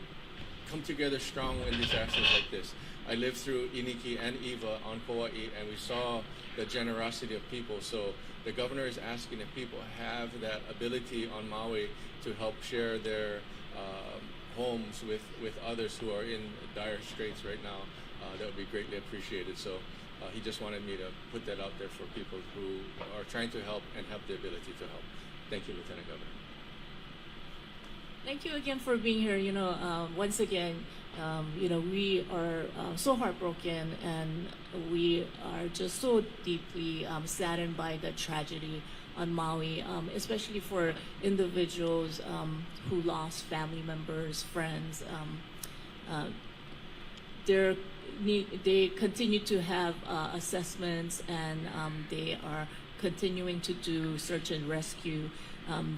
come together strong in disasters like this. I lived through Iniki and Eva on Kauai, and we saw the generosity of people. So the governor is asking if people have that ability on Maui to help share their homes with others who are in dire straits right now. That would be greatly appreciated. So he just wanted me to put that out there for people who are trying to help and have the ability to help. Thank you, Lieutenant Governor. Thank you again for being here. Once again, we are so heartbroken, and we are just so deeply saddened by the tragedy on Maui, especially for individuals who lost family members, friends. They continue to have assessments, and they are continuing to do search and rescue.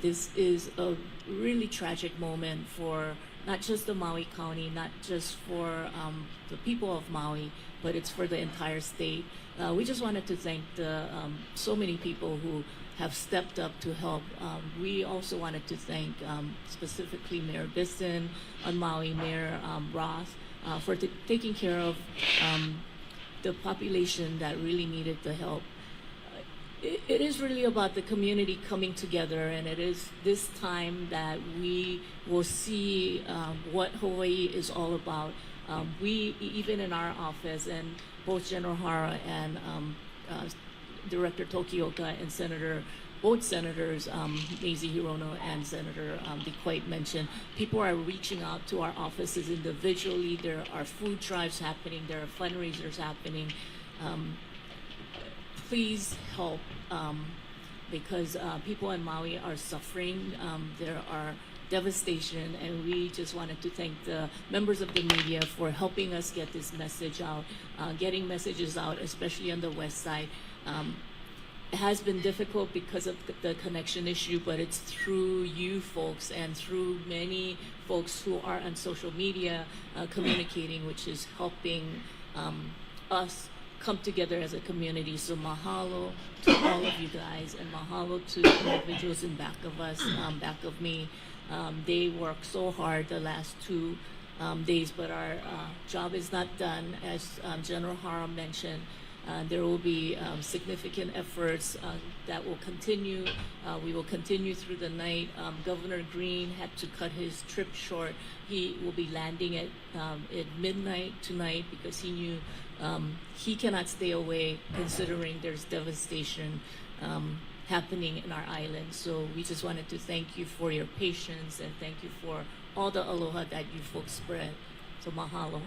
This is a really tragic moment for not just the Maui County, not just for the people of Maui, but it's for the entire state. We just wanted to thank the so many people who have stepped up to help. We also wanted to thank specifically Mayor Bisson on Maui, Mayor Roth, for taking care of the population that really needed the help. It is really about the community coming together, and it is this time that we will see what Hawaii is all about. We, even in our office, and both General Hara and Director Tokioka and both Senators Mazie Hirono and Senator Coita mentioned, people are reaching out to our offices individually. There are food drives happening. There are fundraisers happening. Please help because people in Maui are suffering. There are devastation, and we just wanted to thank the members of the media for helping us get this message out, getting messages out, especially on the west side. It has been difficult because of the connection issue, but it's through you folks and through many folks who are on social media communicating, which is helping us come together as a community. So mahalo to all of you guys, and mahalo to the individuals in back of us, back of me. They worked so hard the last 2 days, but our job is not done. As General Hara mentioned, there will be significant efforts that will continue. We will continue through the night. Governor Green had to cut his trip short. He will be landing at midnight tonight because he knew he cannot stay away considering there's devastation happening in our island. So we just wanted to thank you for your patience and thank you for all the aloha that you folks spread. So mahalo.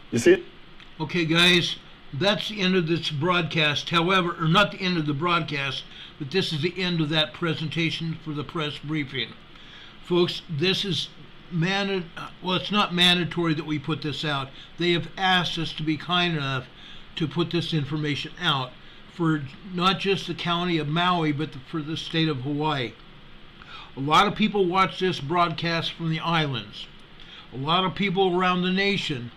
You see it? Okay, guys, that's the end of this broadcast. However, or not the end of the broadcast, but this is the end of that presentation for the press briefing. Folks, this is well, it's not mandatory that we put this out. They have asked us to be kind enough to put this information out for not just the county of Maui, but for the state of Hawaii. A lot of people watch this broadcast from the islands. A lot of people around the nation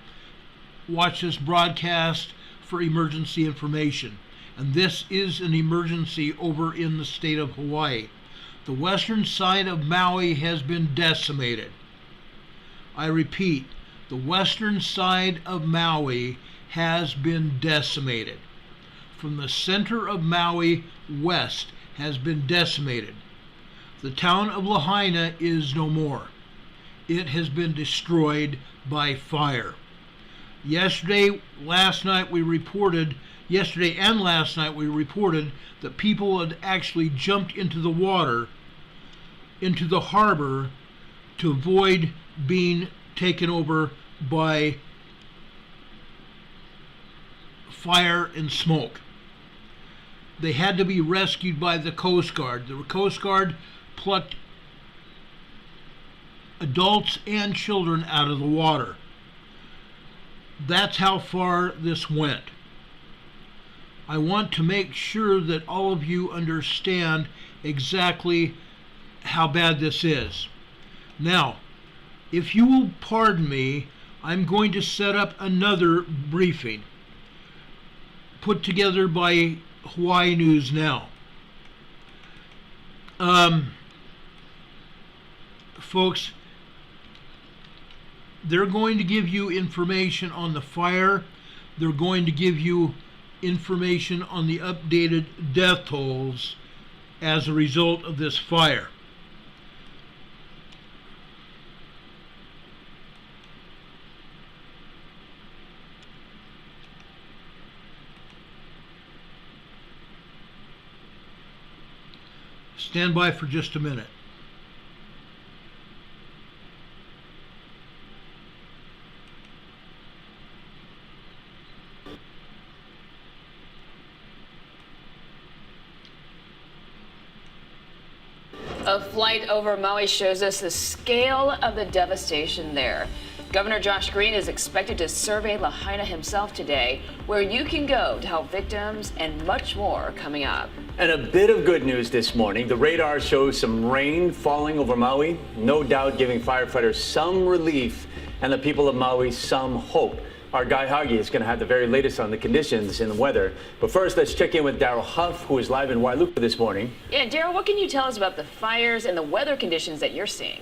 watch this broadcast for emergency information. And this is an emergency over in the state of Hawaii. The western side of Maui has been decimated. I repeat, the western side of Maui has been decimated. From the center of Maui west has been decimated. The town of Lahaina is no more. It has been destroyed by fire. Yesterday and last night we reported that people had actually jumped into the water, into the harbor, to avoid being taken over by fire and smoke. They had to be rescued by the Coast Guard. The Coast Guard plucked adults and children out of the water. That's how far this went. I want to make sure that all of you understand exactly how bad this is. Now, if you will pardon me, I'm going to set up another briefing put together by Hawaii News Now. Folks, they're going to give you information on the fire. They're going to give you information on the updated death tolls as a result of this fire. Stand by for just a minute. A flight over Maui shows us the scale of the devastation there. Governor Josh Green is expected to survey Lahaina himself today, where you can go to help victims, and much more coming up. And a bit of good news this morning. The radar shows some rain falling over Maui, no doubt giving firefighters some relief and the people of Maui some hope. Our Guy Hagi is going to have the very latest on the conditions and the weather. But first, let's check in with Daryl Huff, who is live in Wailuku this morning. Yeah, Daryl, what can you tell us about the fires and the weather conditions that you're seeing?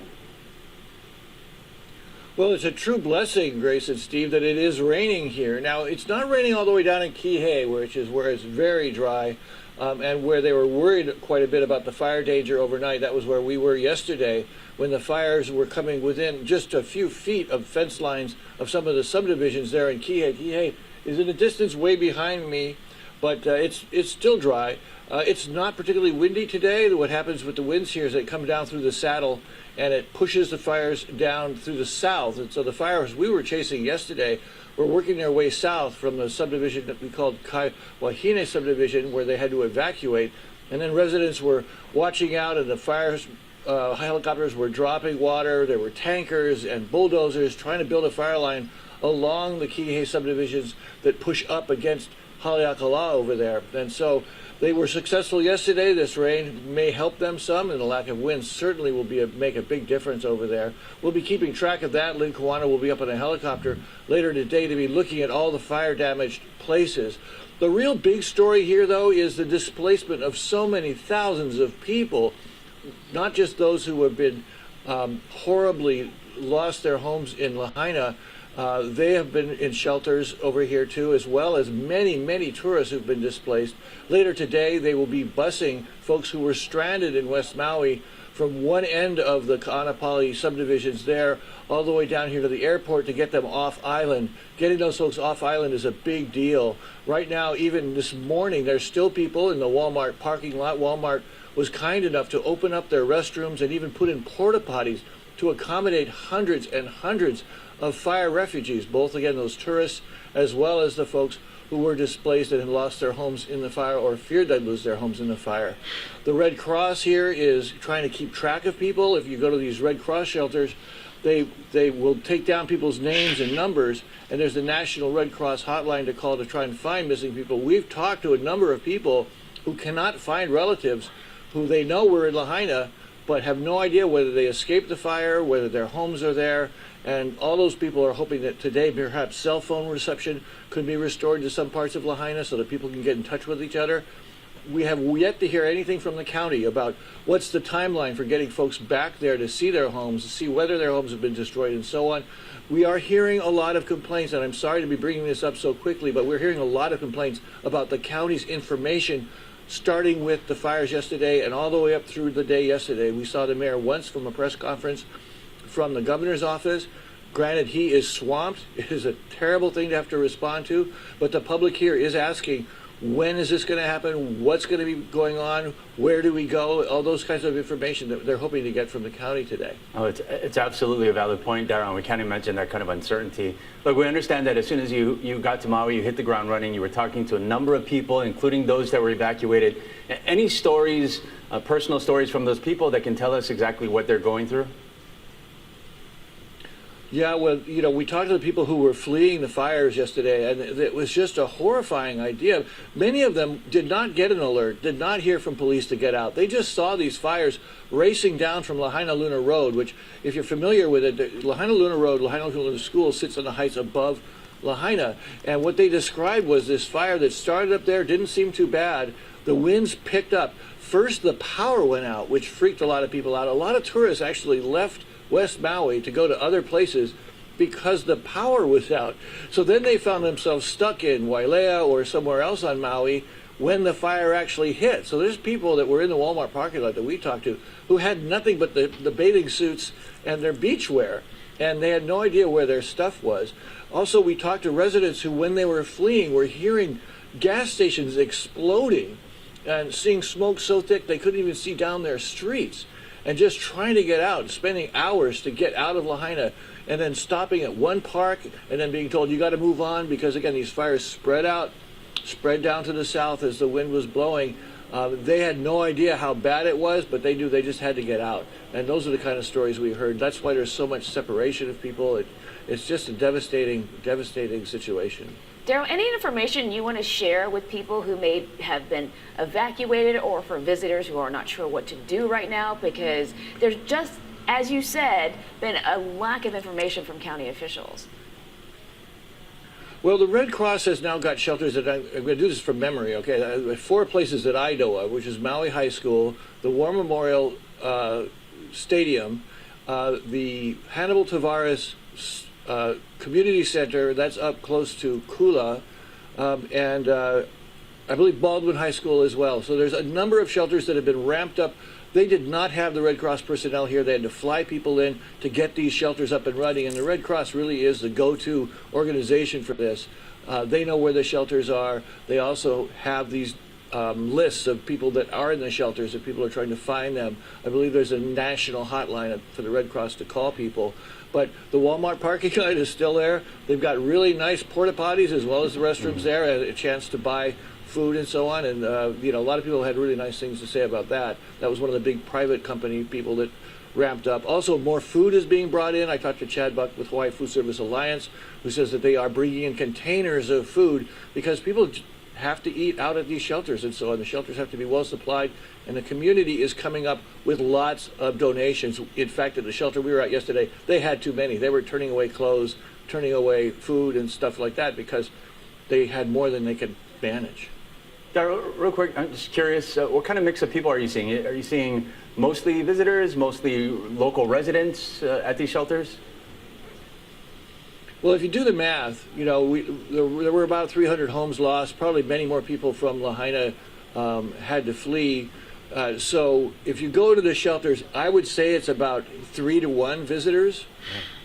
Well, it's a true blessing, Grace and Steve, that it is raining here. Now, it's not raining all the way down in Kihei, which is where it's very dry. and where they were worried quite a bit about the fire danger overnight. That was where we were yesterday when the fires were coming within just a few feet of fence lines of some of the subdivisions there in Kihei. Kihei is in the distance way behind me, but it's still dry. It's not particularly windy today. What happens with the winds here is they come down through the saddle and it pushes the fires down through the south. And so the fires we were chasing yesterday were working their way south from the subdivision that we called Wahine subdivision, where they had to evacuate. And then residents were watching out, and the fires helicopters were dropping water. There were tankers and bulldozers trying to build a fire line along the Kihei subdivisions that push up against Haleakala over there. And so they were successful yesterday. This rain may help them some, and the lack of wind certainly will make a big difference over there. We'll be keeping track of that. Lynn Kawana will be up in a helicopter later today to be looking at all the fire-damaged places. The real big story here, though, is the displacement of so many thousands of people, not just those who have been horribly lost their homes in Lahaina. They have been in shelters over here too, as well as many, many tourists who've been displaced. Later today, they will be busing folks who were stranded in West Maui from one end of the Ka'anapali subdivisions there all the way down here to the airport to get them off island. Getting those folks off island is a big deal. Right now, even this morning, there's still people in the Walmart parking lot. Walmart was kind enough to open up their restrooms and even put in porta potties to accommodate hundreds and hundreds of fire refugees, both again those tourists as well as the folks who were displaced and had lost their homes in the fire or feared they'd lose their homes in the fire. The Red Cross here is trying to keep track of people. If you go to these Red Cross shelters, they will take down people's names and numbers, and there's the National Red Cross hotline to call to try and find missing people. We've talked to a number of people who cannot find relatives who they know were in Lahaina, but have no idea whether they escaped the fire, whether their homes are there. And all those people are hoping that today perhaps cell phone reception could be restored to some parts of Lahaina so that people can get in touch with each other. We have yet to hear anything from the county about what's the timeline for getting folks back there to see their homes, to see whether their homes have been destroyed and so on. We are hearing a lot of complaints, and I'm sorry to be bringing this up so quickly, but we're hearing a lot of complaints about the county's information, starting with the fires yesterday and all the way up through the day yesterday. We saw the mayor once from a press conference from the governor's office. Granted, he is swamped. It is a terrible thing to have to respond to, but the public here is asking, when is this going to happen? What's going to be going on? Where do we go? All those kinds of information that they're hoping to get from the county today. Oh, it's absolutely a valid point, Darren. We can't imagine that kind of uncertainty. Look, we understand that as soon as you got to Maui, you hit the ground running. You were talking to a number of people, including those that were evacuated. Any stories, personal stories from those people that can tell us exactly what they're going through? Yeah, well, we talked to the people who were fleeing the fires yesterday, and it was just a horrifying idea. Many of them did not get an alert, did not hear from police to get out. They just saw these fires racing down from Lahaina Luna Road, which, if you're familiar with it, Lahaina Luna Road, Lahaina Luna School sits on the heights above Lahaina. And what they described was this fire that started up there, didn't seem too bad. The winds picked up. First, the power went out, which freaked a lot of people out. A lot of tourists actually left West Maui to go to other places because the power was out. So then they found themselves stuck in Wailea or somewhere else on Maui when the fire actually hit. So there's people that were in the Walmart parking lot that we talked to who had nothing but the bathing suits and their beach wear, and they had no idea where their stuff was. Also, we talked to residents who, when they were fleeing, were hearing gas stations exploding and seeing smoke so thick they couldn't even see down their streets, and just trying to get out, spending hours to get out of Lahaina, and then stopping at one park and then being told you got to move on because, again, these fires spread down to the south as the wind was blowing. They had no idea how bad it was, but they knew they just had to get out. And those are the kind of stories we heard. That's why there's so much separation of people. It's just a devastating, devastating situation. Daryl, any information you want to share with people who may have been evacuated, or for visitors who are not sure what to do right now? Because there's just, as you said, been a lack of information from county officials. Well, the Red Cross has now got shelters that I'm going to do this from memory, okay? 4 places that I know of, which is Maui High School, the War Memorial Stadium, the Hannibal Tavares Community Center, that's up close to Kula, and I believe Baldwin High School as well. So there's a number of shelters that have been ramped up. They did not have the Red Cross personnel here. They had to fly people in to get these shelters up and running. And the Red Cross really is the go-to organization for this. They know where the shelters are. They also have these lists of people that are in the shelters if people are trying to find them. I believe there's a national hotline for the Red Cross to call people. But the Walmart parking lot is still there. They've got really nice porta potties as well as the restrooms there, and a chance to buy food and so on. And a lot of people had really nice things to say about that. That was one of the big private company people that ramped up. Also, more food is being brought in. I talked to Chad Buck with Hawaii Food Service Alliance, who says that they are bringing in containers of food because people have to eat out at these shelters and so on. The shelters have to be well supplied, and the community is coming up with lots of donations. In fact, at the shelter we were at yesterday, they had too many. They were turning away clothes, turning away food and stuff like that because they had more than they could manage. Real quick, I'm just curious, what kind of mix of people are you seeing? Are you seeing mostly visitors, mostly local residents at these shelters? Well, if you do the math, there were about 300 homes lost. Probably many more people from Lahaina had to flee. So if you go to the shelters, I would say it's about 3 to 1 visitors.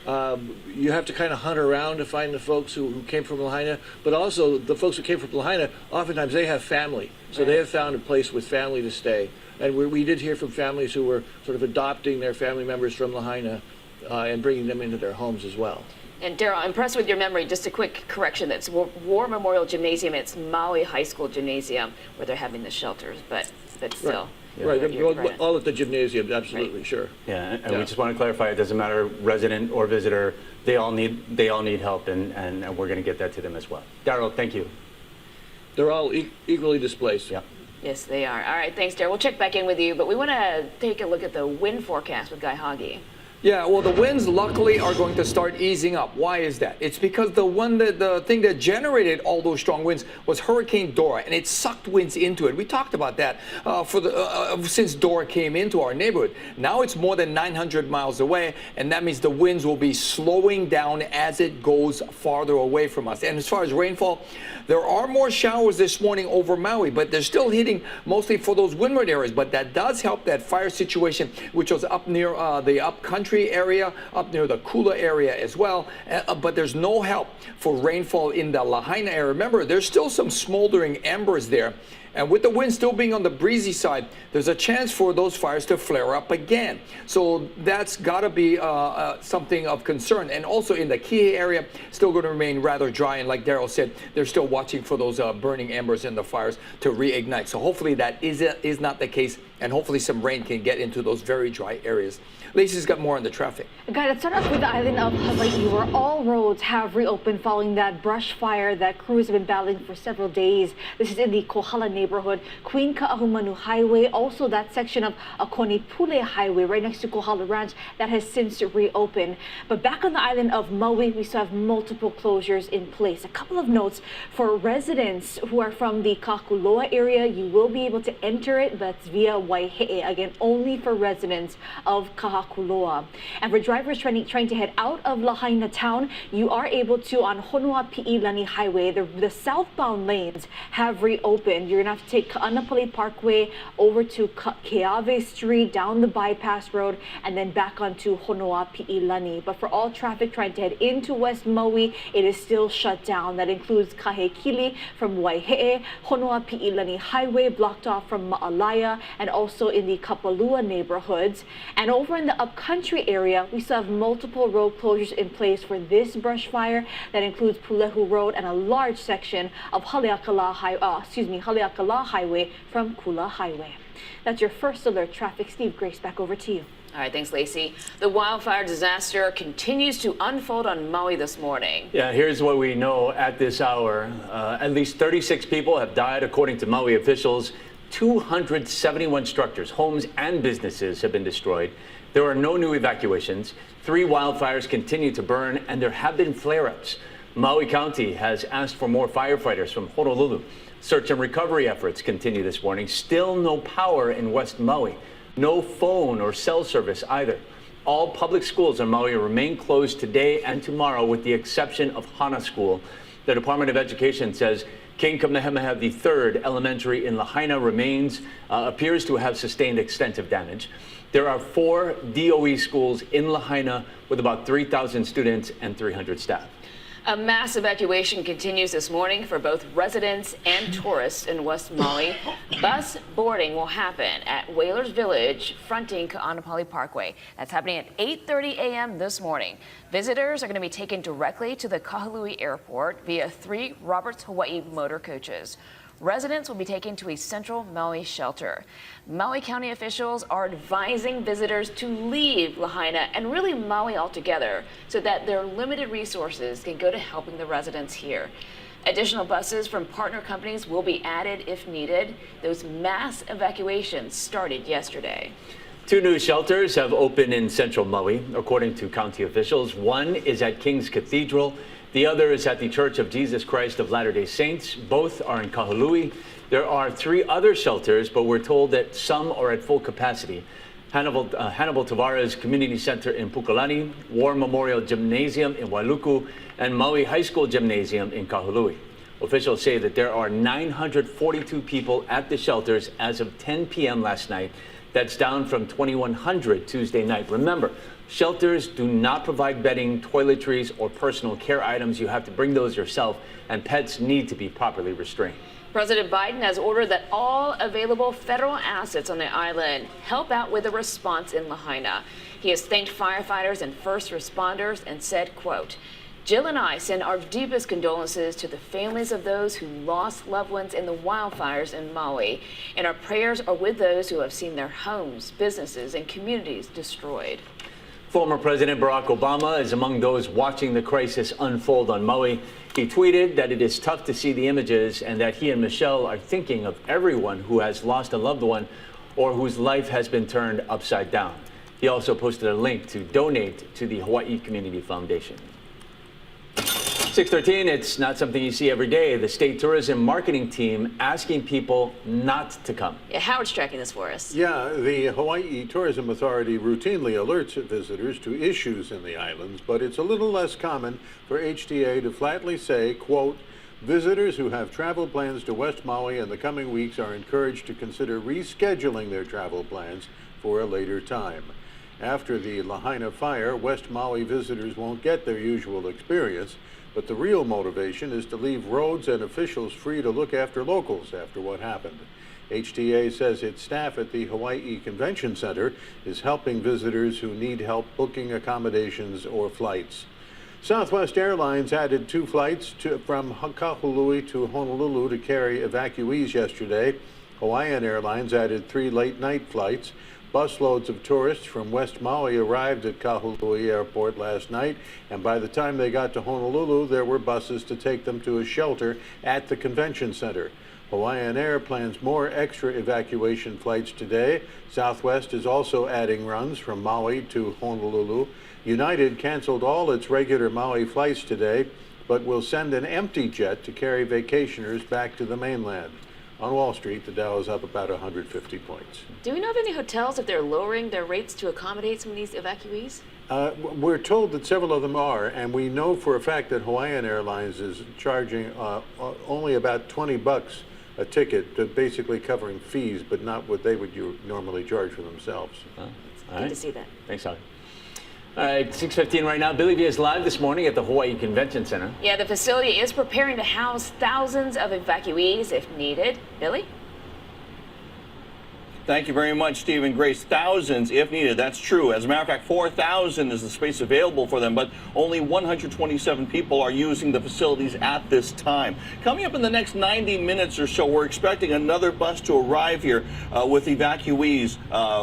You have to kind of hunt around to find the folks who came from Lahaina, but also the folks who came from Lahaina, oftentimes they have family. So they have found a place with family to stay. And we did hear from families who were sort of adopting their family members from Lahaina and bringing them into their homes as well. And Daryl, I'm impressed with your memory. Just a quick correction, that's War Memorial Gymnasium. It's Maui High School Gymnasium where they're having the shelters, but still. Right, all at the gymnasium, absolutely, sure. Yeah, and we just want to clarify, it doesn't matter resident or visitor, they all need help, and we're going to get that to them as well. Daryl, thank you. They're all equally displaced. Yeah. Yes, they are. All right, thanks, Daryl. We'll check back in with you, but we want to take a look at the wind forecast with Guy Hoggy. Yeah, well, the winds luckily are going to start easing up. Why is that? It's because the thing that generated all those strong winds was Hurricane Dora, and it sucked winds into it. We talked about that since Dora came into our neighborhood. Now it's more than 900 miles away, and that means the winds will be slowing down as it goes farther away from us. And as far as rainfall, there are more showers this morning over Maui, but they're still hitting mostly for those windward areas. But that does help that fire situation, which was up near the upcountry area, up near the Kula area as well. But there's no help for rainfall in the Lahaina area. Remember, there's still some smoldering embers there. And with the wind still being on the breezy side, there's a chance for those fires to flare up again. So that's got to be something of concern. And also in the Kihei area, still going to remain rather dry. And like Daryl said, they're still watching for those burning embers in the fires to reignite. So hopefully that is not the case. And hopefully some rain can get into those very dry areas. Lacey's got more on the traffic. Guys, let's start off with the island of Hawaii, where all roads have reopened following that brush fire that crews have been battling for several days. This is in the Kohala neighborhood, Queen Ka'ahumanu Highway, also that section of Akonipule Highway right next to Kohala Ranch that has since reopened. But back on the island of Maui, we still have multiple closures in place. A couple of notes for residents who are from the Kakuloa area, you will be able to enter it. That's via Waihe'e, again, only for residents of Kahakuloa. And for drivers trying to head out of Lahaina town, you are able to on Honua Pi'ilani Highway. The southbound lanes have reopened. You're gonna have to take Ka'anapali Parkway over to Keawe Street, down the bypass road, and then back onto Honua Pi'ilani. But for all traffic trying to head into West Maui, it is still shut down. That includes Kahekili from Waihe'e, Honua Pi'ilani Highway blocked off from Ma'alaya, and also in the Kapalua neighborhoods. And over in the upcountry area, we still have multiple road closures in place for this brush fire. That includes Pulehu Road and a large section of Haleakala Highway from Kula Highway. That's your first alert traffic. Steve, Grace, back over to you. All right, thanks, Lacey. The wildfire disaster continues to unfold on Maui this morning. Yeah, here's what we know at this hour. At least 36 people have died, according to Maui officials. 271 structures, homes and businesses have been destroyed. There are no new evacuations. 3 wildfires continue to burn, and there have been flare-ups. Maui County has asked for more firefighters from Honolulu. Search and recovery efforts continue this morning. Still no power in West Maui. No phone or cell service either. All public schools in Maui remain closed today and tomorrow with the exception of Hana School. The Department of Education says King Kamehameha III Elementary in Lahaina remains, appears to have sustained extensive damage. There are 4 DOE schools in Lahaina with about 3,000 students and 300 staff. A mass evacuation continues this morning for both residents and tourists in West Maui. Bus boarding will happen at Whalers Village, fronting Ka'anapali Parkway. That's happening at 8:30 a.m. this morning. Visitors are going to be taken directly to the Kahului Airport via 3 Roberts Hawaii motor coaches. Residents will be taken to a central Maui shelter. Maui County officials are advising visitors to leave Lahaina and really Maui altogether so that their limited resources can go to helping the residents here. Additional buses from partner companies will be added if needed. Those mass evacuations started yesterday. 2 new shelters have opened in central Maui, according to county officials. One is at King's Cathedral. The other is at the Church of Jesus Christ of Latter-day Saints. Both are in Kahului. There are 3 other shelters, but we're told that some are at full capacity. Hannibal Tavares Community Center in Pukalani, War Memorial Gymnasium in Wailuku, and Maui High School Gymnasium in Kahului. Officials say that there are 942 people at the shelters as of 10 p.m. last night. That's down from 2,100 Tuesday night. Remember, shelters do not provide bedding, toiletries, or personal care items. You have to bring those yourself, and pets need to be properly restrained. President Biden has ordered that all available federal assets on the island help out with the response in Lahaina. He has thanked firefighters and first responders and said, quote, "Jill and I send our deepest condolences to the families of those who lost loved ones in the wildfires in Maui, and our prayers are with those who have seen their homes, businesses, and communities destroyed." Former President Barack Obama is among those watching the crisis unfold on Maui. He tweeted that it is tough to see the images and that he and Michelle are thinking of everyone who has lost a loved one or whose life has been turned upside down. He also posted a link to donate to the Hawaii Community Foundation. 6:13, it's not something you see every day. The state tourism marketing team asking people not to come. Yeah, Howard's tracking this for us. Yeah, the Hawaii Tourism Authority routinely alerts visitors to issues in the islands, but it's a little less common for HTA to flatly say, quote, "Visitors who have travel plans to West Maui in the coming weeks are encouraged to consider rescheduling their travel plans for a later time." After the Lahaina fire, West Maui visitors won't get their usual experience, but the real motivation is to leave roads and officials free to look after locals after what happened. HTA says its staff at the Hawaii Convention Center is helping visitors who need help booking accommodations or flights. Southwest Airlines added 2 flights from Kahului to Honolulu to carry evacuees yesterday. Hawaiian Airlines added 3 late-night flights. Busloads of tourists from West Maui arrived at Kahului Airport last night, and by the time they got to Honolulu, there were buses to take them to a shelter at the convention center. Hawaiian Air plans more extra evacuation flights today. Southwest is also adding runs from Maui to Honolulu. United canceled all its regular Maui flights today, but will send an empty jet to carry vacationers back to the mainland. On Wall Street, the Dow is up about 150 points. Do we know of any hotels if they're lowering their rates to accommodate some of these evacuees? We're told that several of them are, and we know for a fact that Hawaiian Airlines is charging only about $20 a ticket, basically covering fees, but not what they would normally charge for themselves. Good to see that. Thanks, Holly. All right, 6:15 right now. Billy V is live this morning at the Hawaii Convention Center. Yeah, the facility is preparing to house thousands of evacuees if needed. Billy? Thank you very much, Steve and Grace. Thousands if needed. That's true. As a matter of fact, 4,000 is the space available for them, but only 127 people are using the facilities at this time. Coming up in the next 90 minutes or so, we're expecting another bus to arrive here with evacuees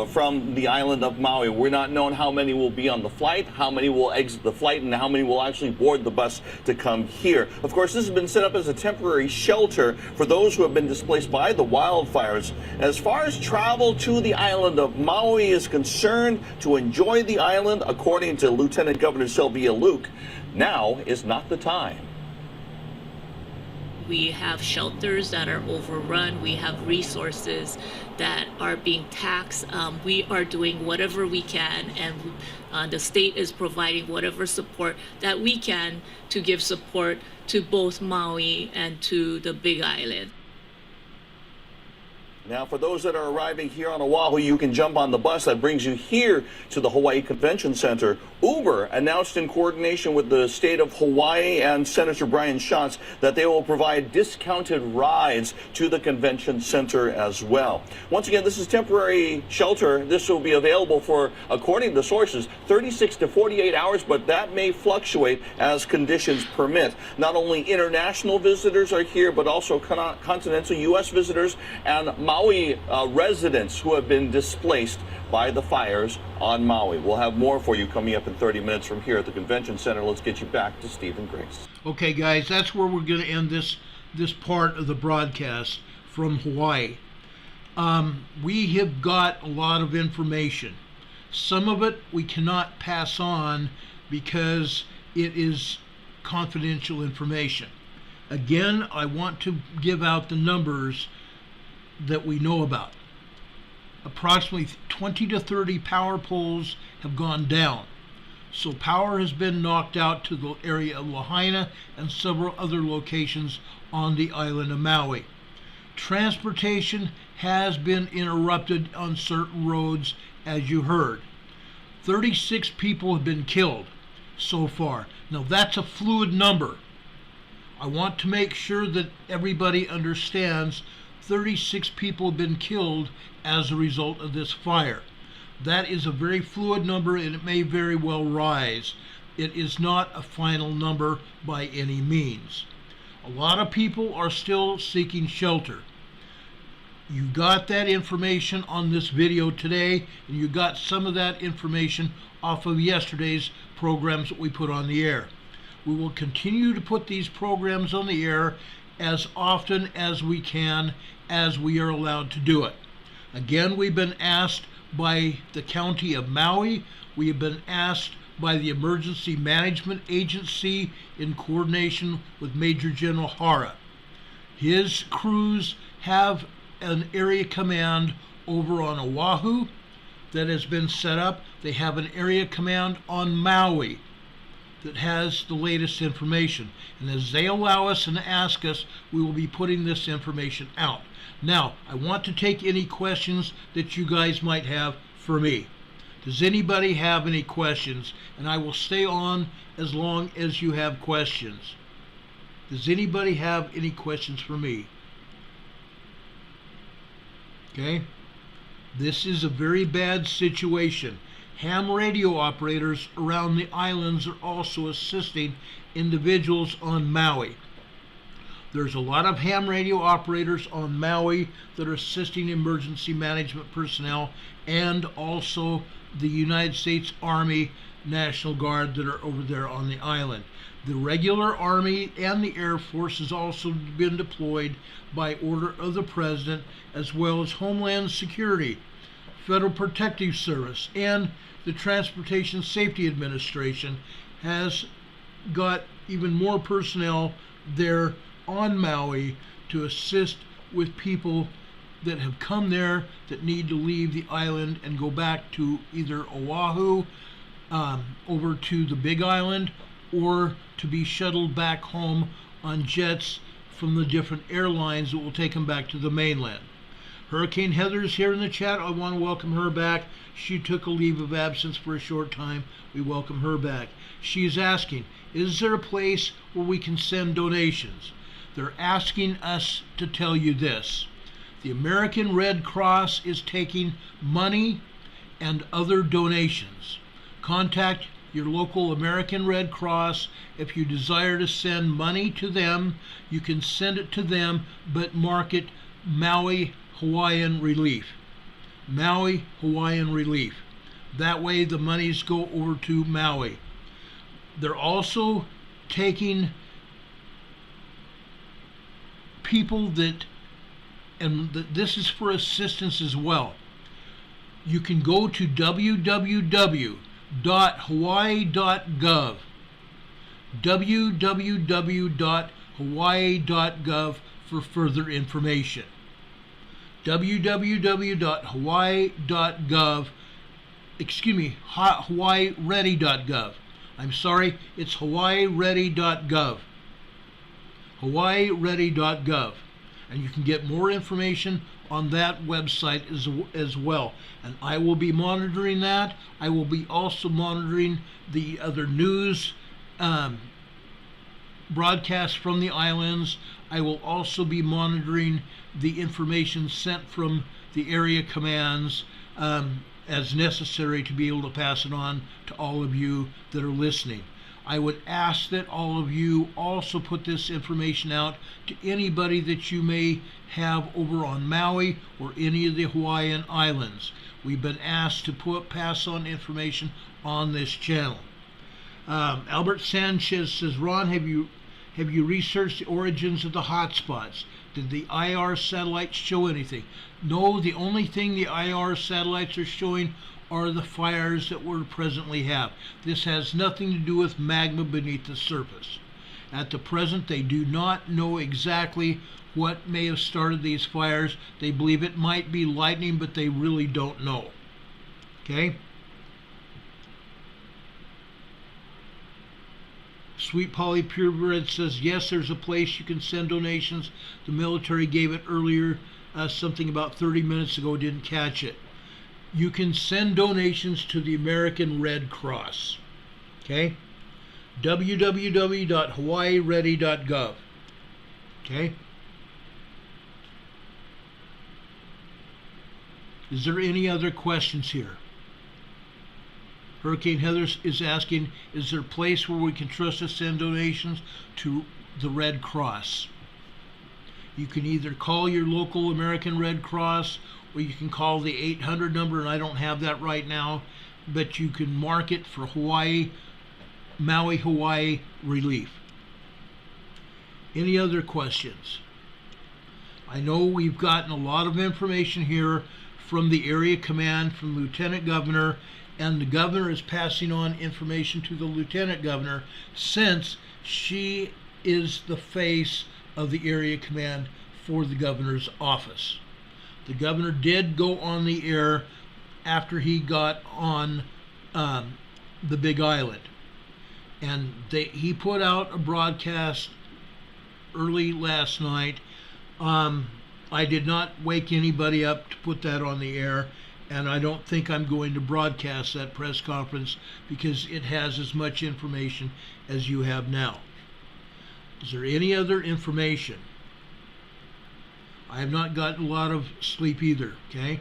from the island of Maui. We're not known how many will be on the flight, how many will exit the flight, and how many will actually board the bus to come here. Of course, this has been set up as a temporary shelter for those who have been displaced by the wildfires. As far as travel to the island of Maui is concerned, to enjoy the island, according to Lieutenant Governor Sylvia Luke, now is not the time. We have shelters that are overrun. We have resources that are being taxed. We are doing whatever we can, and the state is providing whatever support that we can to give support to both Maui and to the Big Island. Now, for those that are arriving here on Oahu, you can jump on the bus that brings you here to the Hawaii Convention Center. Uber announced in coordination with the state of Hawaii and Senator Brian Schatz that they will provide discounted rides to the convention center as well. Once again, this is temporary shelter. This will be available for, according to sources, 36 to 48 hours, but that may fluctuate as conditions permit. Not only international visitors are here, but also continental U.S. visitors and Maui residents who have been displaced by the fires on Maui. We'll have more for you coming up in 30 minutes from here at the convention center. Let's get you back to Steve and Grace. Okay, guys, that's where we're going to end this part of the broadcast from Hawaii. We have got a lot of information. Some of it we cannot pass on because it is confidential information. Again, I want to give out the numbers that we know about. Approximately 20 to 30 power poles have gone down. So power has been knocked out to the area of Lahaina and several other locations on the island of Maui. Transportation has been interrupted on certain roads, as you heard. 36 people have been killed so far. Now that's a fluid number. I want to make sure that everybody understands 36 people have been killed as a result of this fire. That is a very fluid number and it may very well rise. It is not a final number by any means. A lot of people are still seeking shelter. You got that information on this video today, and you got some of that information off of yesterday's programs that we put on the air. We will continue to put these programs on the air as often as we can, as we are allowed to do it. Again, we've been asked by the county of Maui, we have been asked by the Emergency Management Agency in coordination with Major General Hara. His crews have an area command over on Oahu that has been set up. They have an area command on Maui that has the latest information. And as they allow us and ask us, we will be putting this information out. Now, I want to take any questions that you guys might have for me. Does anybody have any questions? And I will stay on as long as you have questions. Does anybody have any questions for me? Okay? This is a very bad situation. Ham radio operators around the islands are also assisting individuals on Maui. There's a lot of ham radio operators on Maui that are assisting emergency management personnel and also the United States Army National Guard that are over there on the island. The regular Army and the Air Force has also been deployed by order of the President, as well as Homeland Security, Federal Protective Service, and the Transportation Safety Administration has got even more personnel there on Maui to assist with people that have come there that need to leave the island and go back to either Oahu, over to the Big Island, or to be shuttled back home on jets from the different airlines that will take them back to the mainland. Hurricane Heather's here in the chat. I want to welcome her back. She took a leave of absence for a short time. We welcome her back. She's asking, is there a place where we can send donations? They're asking us to tell you this. The American Red Cross is taking money and other donations. Contact your local American Red Cross. If you desire to send money to them, you can send it to them, but mark it Maui Hawaiian Relief. Maui Hawaiian Relief. That way the monies go over to Maui. They're also taking people that, and this is for assistance as well. You can go to www.hawaii.gov, www.hawaii.gov for further information. www.hawaii.gov, HawaiiReady.gov. I'm sorry, it's HawaiiReady.gov. hawaiiready.gov. And you can get more information on that website as well. And I will be monitoring that. I will be also monitoring the other news broadcasts from the islands. I will also be monitoring the information sent from the area commands as necessary to be able to pass it on to all of you that are listening. I would ask that all of you also put this information out to anybody that you may have over on Maui or any of the Hawaiian Islands. We've been asked to pass on information on this channel. Albert Sanchez says, Ron, have you researched the origins of the hotspots? Did the IR satellites show anything? No, the only thing the IR satellites are showing are the fires that we presently have. This has nothing to do with magma beneath the surface. At the present, they do not know exactly what may have started these fires. They believe it might be lightning, but they really don't know. Okay? Sweet Polly Purebred says, yes, there's a place you can send donations. The military gave it earlier, something about 30 minutes ago, didn't catch it. You can send donations to the American Red Cross. Okay? www.hawaiiready.gov. Okay? Is there any other questions here? Hurricane Heather is asking, is there a place where we can trust to send donations to the Red Cross? You can either call your local American Red Cross, or you can call the 800 number, and I don't have that right now, but you can mark it for Hawaii, Maui, Hawaii Relief. Any other questions? I know we've gotten a lot of information here from the area command, from Lieutenant Governor, and the governor is passing on information to the lieutenant governor since she is the face of the area command for the governor's office. The governor did go on the air after he got on the Big Island, and he put out a broadcast early last night. I did not wake anybody up to put that on the air, and I don't think I'm going to broadcast that press conference because it has as much information as you have now. Is there any other information? I have not gotten a lot of sleep either, okay?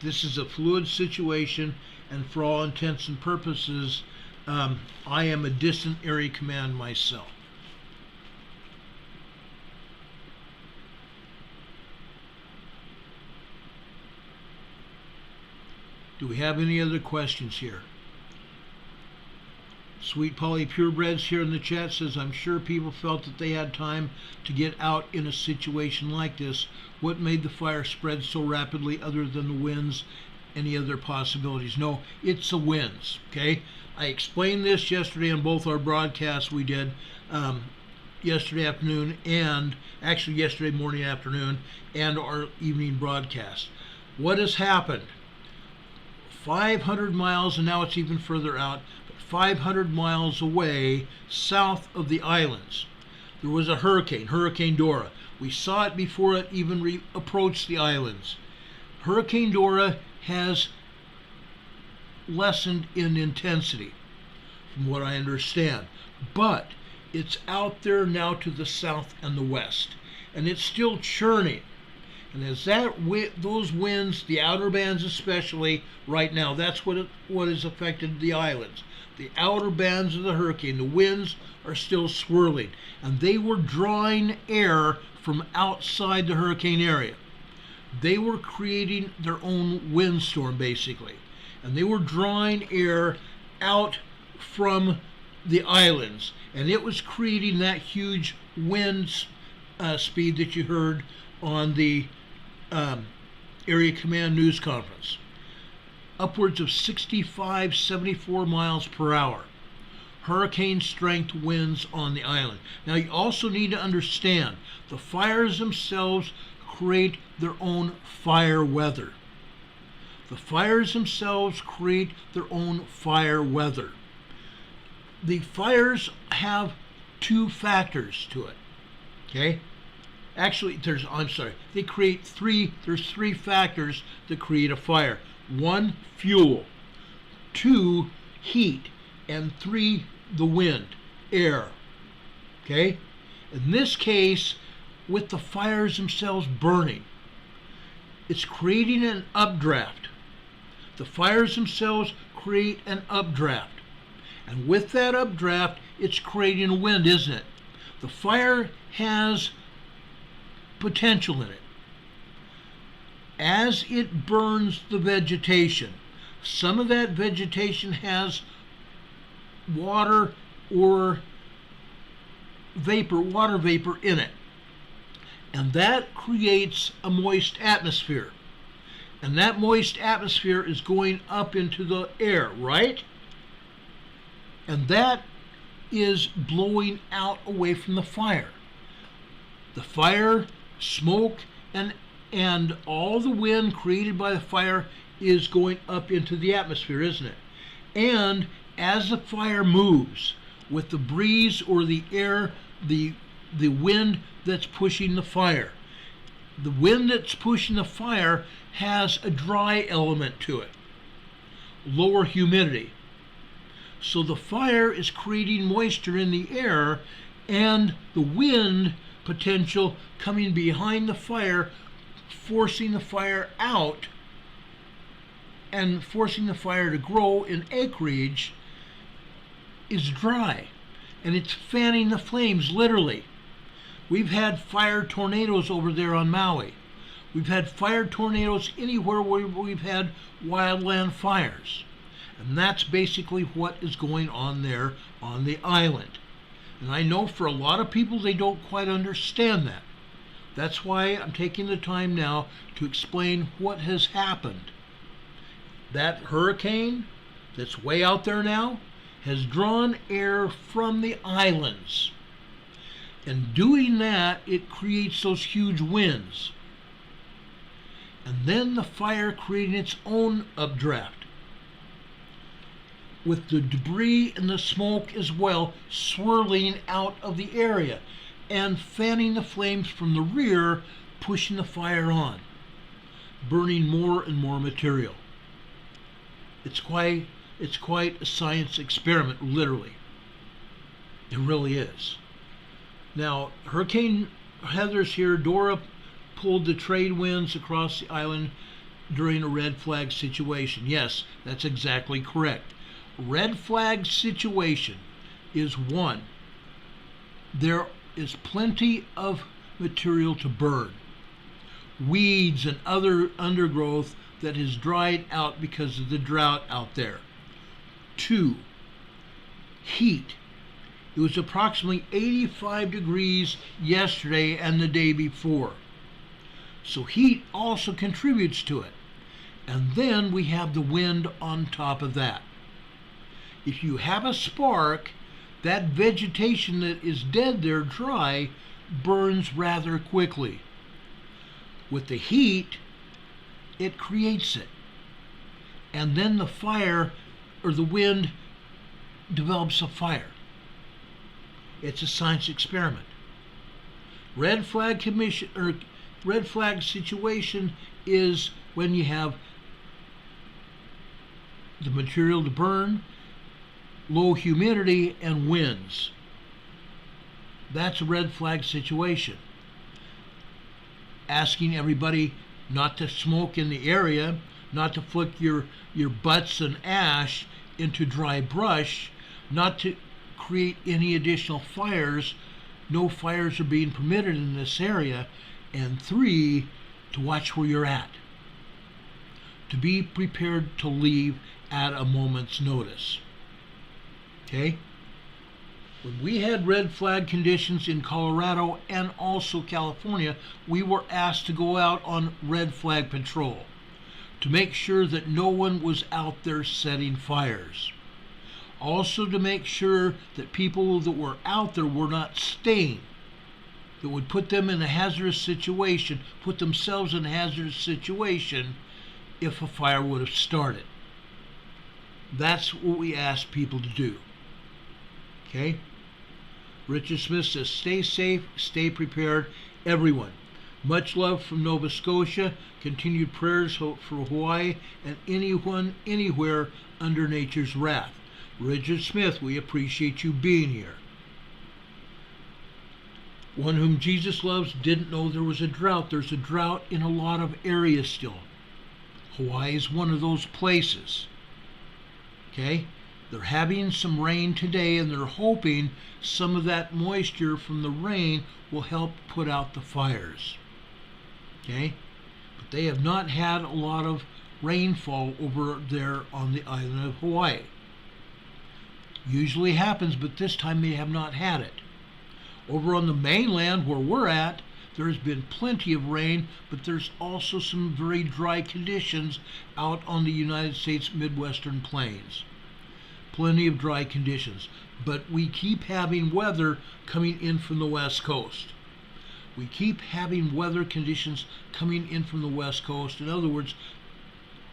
This is a fluid situation, and for all intents and purposes, I am a distant area command myself. Do we have any other questions here? Sweet Polly Purebreds here in the chat says, I'm sure people felt that they had time to get out in a situation like this. What made the fire spread so rapidly other than the winds? Any other possibilities? No, it's the winds, okay? I explained this yesterday on both our broadcasts we did yesterday afternoon, and actually yesterday morning, afternoon, and our evening broadcast. What has happened? 500 miles, and now it's even further out, but 500 miles away south of the islands, there was a hurricane, Hurricane Dora. We saw it before it even approached the islands. Hurricane Dora has lessened in intensity, from what I understand, but it's out there now to the south and the west, and it's still churning. And as those winds, the outer bands especially, right now, that's what has affected the islands. The outer bands of the hurricane, the winds are still swirling, and they were drawing air from outside the hurricane area. They were creating their own windstorm, basically, and they were drawing air out from the islands, and it was creating that huge wind speed that you heard on the Area Command news conference. Upwards of 65, 74 miles per hour. Hurricane strength winds on the island. Now you also need to understand the fires themselves create their own fire weather. The fires themselves create their own fire weather. The fires have two factors to it. Okay? Actually, they create there's three factors that create a fire. 1, fuel. 2, heat. And 3, the wind, air. Okay? In this case, with the fires themselves burning, it's creating an updraft. The fires themselves create an updraft. And with that updraft, it's creating a wind, isn't it? The fire has potential in it. As it burns the vegetation, some of that vegetation has water or water vapor in it. And that creates a moist atmosphere. And that moist atmosphere is going up into the air, right? And that is blowing out away from the fire. The fire, smoke, and all the wind created by the fire is going up into the atmosphere, isn't it? And as the fire moves with the breeze or the air, the wind that's pushing the fire, the wind that's pushing the fire has a dry element to it, lower humidity. So the fire is creating moisture in the air, and the wind potential coming behind the fire, forcing the fire out and forcing the fire to grow in acreage, is dry. And it's fanning the flames, literally. We've had fire tornadoes over there on Maui. We've had fire tornadoes anywhere where we've had wildland fires. And that's basically what is going on there on the island. And I know for a lot of people they don't quite understand that. That's why I'm taking the time now to explain what has happened. That hurricane that's way out there now has drawn air from the islands. And doing that, it creates those huge winds. And then the fire creating its own updraft, with the debris and the smoke as well swirling out of the area and fanning the flames from the rear, pushing the fire on, burning more and more material. It's quite a science experiment, literally. It really is. Now, Hurricane Heather's here. Dora pulled the trade winds across the island during a red flag situation. Yes, that's exactly correct. Red flag situation is one, there is plenty of material to burn. Weeds and other undergrowth that has dried out because of the drought out there. 2, heat. It was approximately 85 degrees yesterday and the day before. So heat also contributes to it. And then we have the wind on top of that. If you have a spark, that vegetation that is dead there, dry, burns rather quickly. With the heat, it creates it. And then the fire, or the wind, develops a fire. It's a science experiment. Red flag situation is when you have the material to burn, low humidity, and winds. That's a red flag situation. Asking everybody not to smoke in the area, not to flick your butts and ash into dry brush, not to create any additional fires. No fires are being permitted in this area. And 3, to watch where you're at. To be prepared to leave at a moment's notice. Okay? When we had red flag conditions in Colorado and also California, we were asked to go out on red flag patrol to make sure that no one was out there setting fires. Also to make sure that people that were out there were not staying, that would put them in a hazardous situation, put themselves in a hazardous situation if a fire would have started. That's what we ask people to do. Okay? Richard Smith says, stay safe, stay prepared, everyone. Much love from Nova Scotia. Continued prayers for Hawaii and anyone, anywhere under nature's wrath. Richard Smith, we appreciate you being here. One whom Jesus loves didn't know there was a drought. There's a drought in a lot of areas still. Hawaii is one of those places. Okay? They're having some rain today, and they're hoping some of that moisture from the rain will help put out the fires. Okay? But they have not had a lot of rainfall over there on the island of Hawaii. Usually happens, but this time they have not had it. Over on the mainland where we're at, there's been plenty of rain, but there's also some very dry conditions out on the United States Midwestern plains. Plenty of dry conditions, but we keep having weather coming in from the west coast. We keep having weather conditions coming in from the west coast. In other words,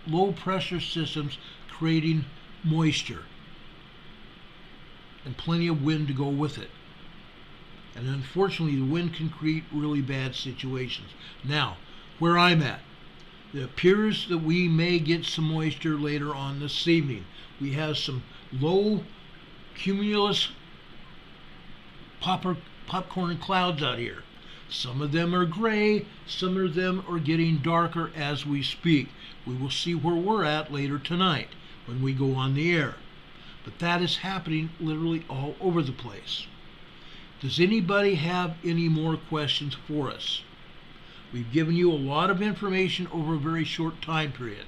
low pressure systems creating moisture and plenty of wind to go with it. And unfortunately, the wind can create really bad situations. Now, where I'm at, it appears that we may get some moisture later on this evening. We have some low cumulus popcorn clouds out here. Some of them are gray, some of them are getting darker as we speak. We will see where we're at later tonight when we go on the air. But that is happening literally all over the place. Does anybody have any more questions for us? We've given you a lot of information over a very short time period.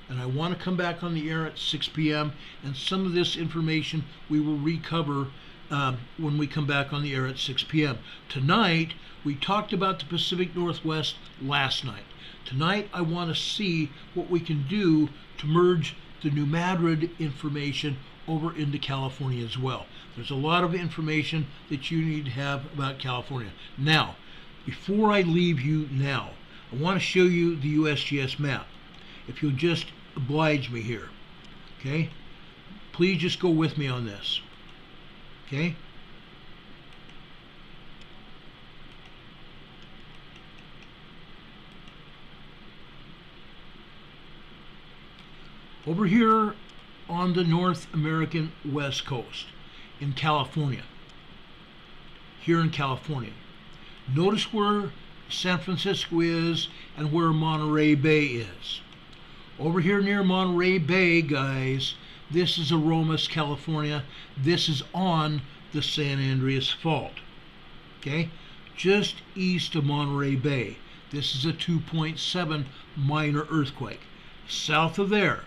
And I want to come back on the air at 6 p.m. and some of this information we will recover when we come back on the air at 6 p.m. Tonight, we talked about the Pacific Northwest last night. Tonight, I want to see what we can do to merge the New Madrid information over into California as well. There's a lot of information that you need to have about California. Now, before I leave you now, I want to show you the USGS map. If you'll just oblige me here, okay? Please just go with me on this, okay? Over here on the North American West Coast in California, here in California, notice where San Francisco is and where Monterey Bay is. Over here near Monterey Bay, guys, this is Aromas, California. This is on the San Andreas Fault, okay? Just east of Monterey Bay. This is a 2.7 minor earthquake. South of there,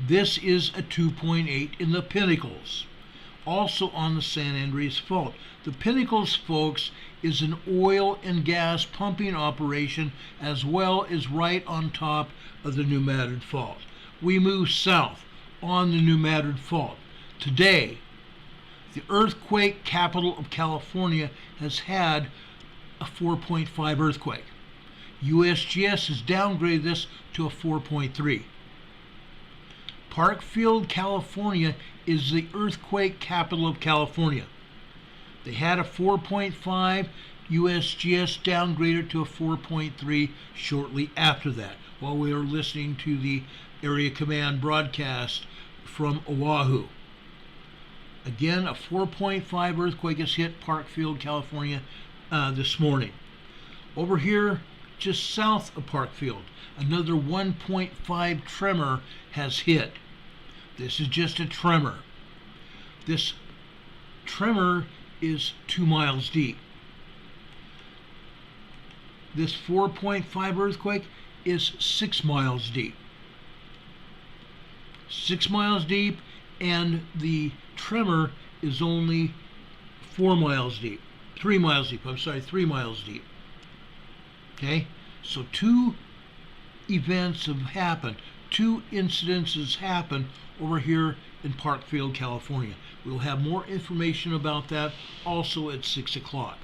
this is a 2.8 in the Pinnacles, also on the San Andreas Fault. The Pinnacles, folks, is an oil and gas pumping operation as well as right on top of the New Madrid Fault. We move south on the New Madrid Fault. Today, the earthquake capital of California has had a 4.5 earthquake. USGS has downgraded this to a 4.3. Parkfield, California is the earthquake capital of California. They had a 4.5, USGS downgraded to a 4.3 shortly after that, while we were listening to the Area Command broadcast from Oahu. Again, a 4.5 earthquake has hit Parkfield, California this morning. Over here, just south of Parkfield, another 1.5 tremor has hit. This is just a tremor. This tremor is 2 miles deep. This 4.5 earthquake is 6 miles deep. 6 miles deep, and the tremor is only 4 miles deep. 3 miles deep, I'm sorry, 3 miles deep. Okay? So 2 events have happened. 2 incidences happened over here in Parkfield, California. We'll have more information about that also at 6 o'clock.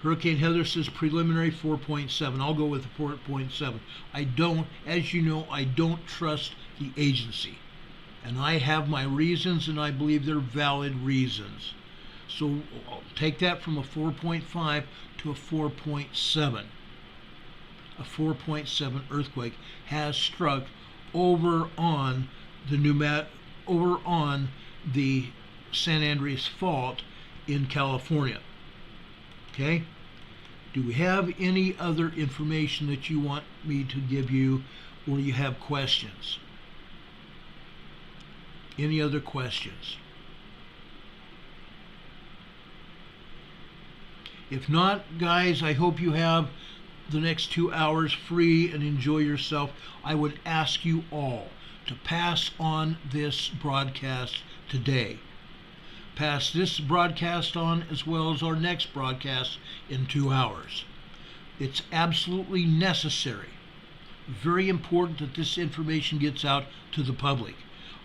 Hurricane Heather says preliminary 4.7. I'll go with the 4.7. I don't, as you know, I don't trust the agency. And I have my reasons, and I believe they're valid reasons. So I'll take that from a 4.5 to a 4.7. A 4.7 earthquake has struck over on the San Andreas Fault in California. Okay? Do we have any other information that you want me to give you, or you have questions? Any other questions? If not, guys, I hope you have the next 2 hours free and enjoy yourself. I would ask you all to pass on this broadcast today. Pass this broadcast on as well as our next broadcast in 2 hours. It's absolutely necessary, very important that this information gets out to the public.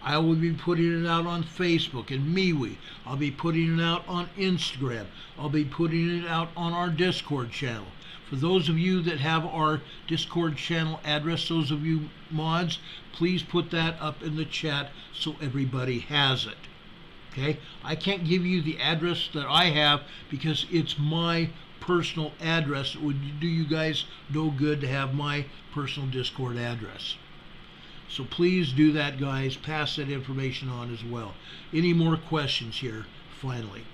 I will be putting it out on Facebook and MeWe. I'll be putting it out on Instagram. I'll be putting it out on our Discord channel. For those of you that have our Discord channel address, those of you mods, please put that up in the chat so everybody has it. Okay? I can't give you the address that I have because it's my personal address. It would do you guys no good to have my personal Discord address. So please do that, guys. Pass that information on as well. Any more questions here, finally?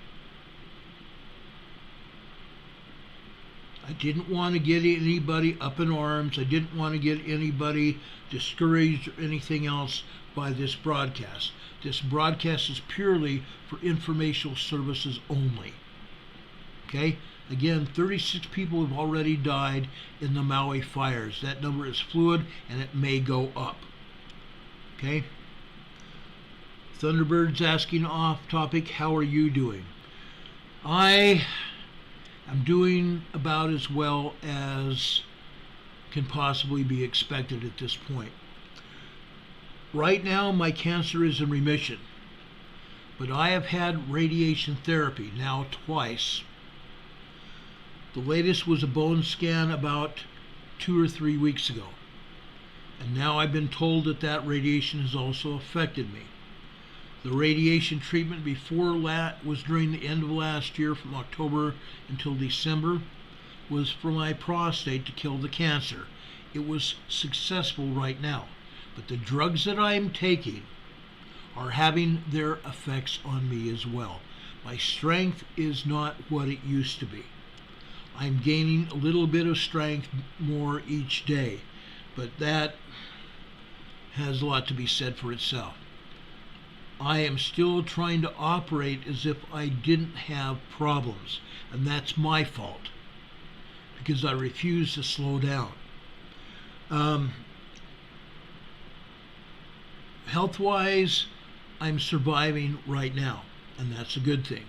I didn't want to get anybody up in arms. I didn't want to get anybody discouraged or anything else by this broadcast. This broadcast is purely for informational services only. Okay? Again, 36 people have already died in the Maui fires. That number is fluid and it may go up. Okay? Thunderbird's asking off topic, how are you doing? I am doing about as well as can possibly be expected at this point. Right now, my cancer is in remission, but I have had radiation therapy now twice. The latest was a bone scan about 2 or 3 weeks ago. And now I've been told that that radiation has also affected me. The radiation treatment before was during the end of last year, from October until December, was for my prostate to kill the cancer. It was successful right now. But the drugs that I'm taking are having their effects on me as well. My strength is not what it used to be. I'm gaining a little bit of strength more each day, but that has a lot to be said for itself. I am still trying to operate as if I didn't have problems, and that's my fault because I refuse to slow down. Health-wise, I'm surviving right now, and that's a good thing.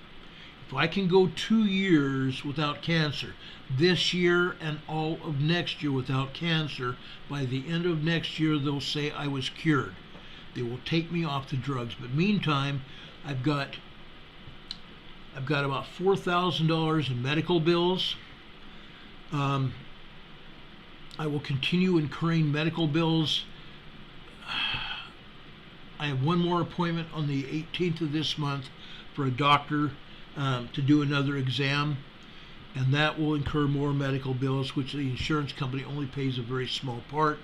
If I can go 2 years without cancer, this year and all of next year without cancer, by the end of next year they'll say I was cured. They will take me off the drugs. But meantime, I've got about $4,000 in medical bills. I will continue incurring medical bills. I have one more appointment on the 18th of this month for a doctor to do another exam, and that will incur more medical bills, which the insurance company only pays a very small part.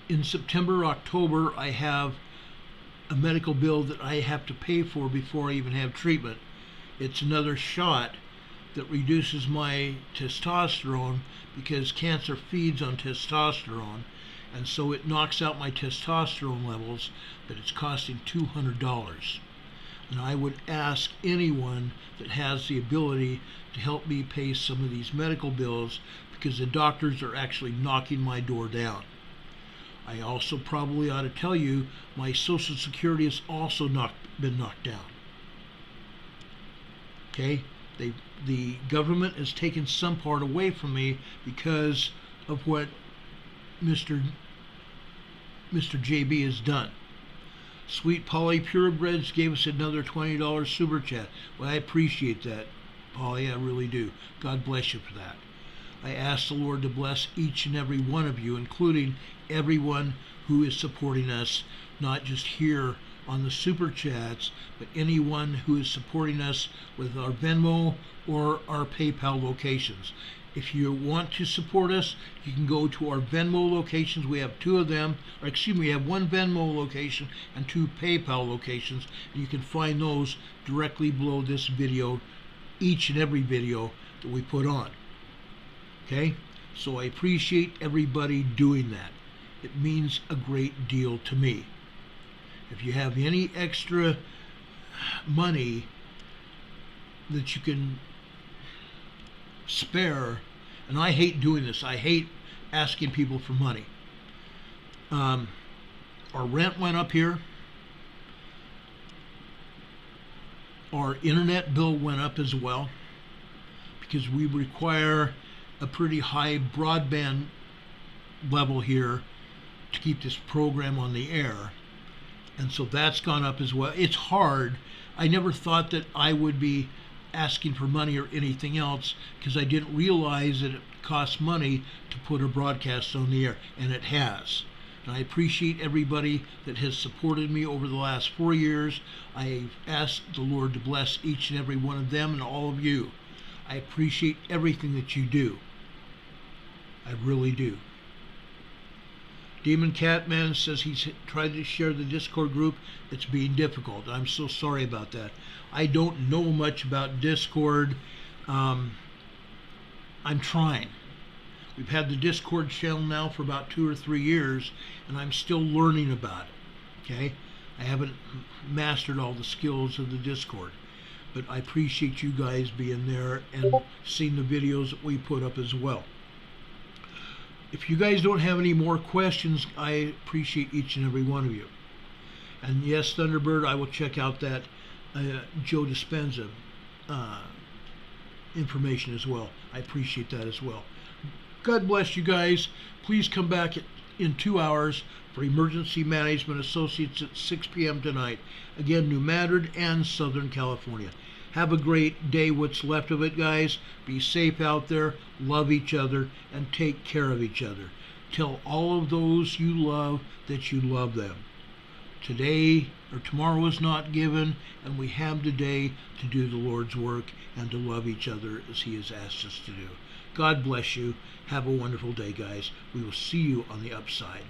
In September, October, I have a medical bill that I have to pay for before I even have treatment. It's another shot that reduces my testosterone because cancer feeds on testosterone, and so it knocks out my testosterone levels, but it's costing $200. And I would ask anyone that has the ability to help me pay some of these medical bills because the doctors are actually knocking my door down. I also probably ought to tell you my Social Security has also been knocked down. Okay? The government has taken some part away from me because of what Mr. JB has done. Sweet Polly Purebreds gave us another $20 super chat. Well, I appreciate that, Polly. I really do. God bless you for that. I ask the Lord to bless each and every one of you, including everyone who is supporting us, not just here on the super chats, but anyone who is supporting us with our Venmo or our PayPal locations. If you want to support us, you can go to our Venmo locations. We have two of them, or excuse me, we have one Venmo location and two PayPal locations. And you can find those directly below this video, each and every video that we put on. Okay? So I appreciate everybody doing that. It means a great deal to me. If you have any extra money that you can spare, and I hate doing this, I hate asking people for money. Our rent went up here. Our internet bill went up as well, because we require a pretty high broadband level here to keep this program on the air. And so that's gone up as well. It's hard. I never thought that I would be asking for money or anything else, because I didn't realize that it costs money to put a broadcast on the air, and it has. And I appreciate everybody that has supported me over the last 4 years. I ask the Lord to bless each and every one of them and all of you. I appreciate everything that you do. I really do. Demon Catman says he's tried to share the Discord group. It's being difficult. I'm so sorry about that. I don't know much about Discord. I'm trying. We've had the Discord channel now for about 2 or 3 years, and I'm still learning about it. Okay? I haven't mastered all the skills of the Discord, but I appreciate you guys being there and seeing the videos that we put up as well. If you guys don't have any more questions, I appreciate each and every one of you. And yes, Thunderbird, I will check out that Joe Dispenza information as well. I appreciate that as well. God bless you guys. Please come back in 2 hours for Emergency Management Associates at 6 p.m. tonight. Again, New Madrid and Southern California. Have a great day, what's left of it, guys. Be safe out there, love each other, and take care of each other. Tell all of those you love that you love them. Today or tomorrow is not given, and we have today to do the Lord's work and to love each other as He has asked us to do. God bless you. Have a wonderful day, guys. We will see you on the upside.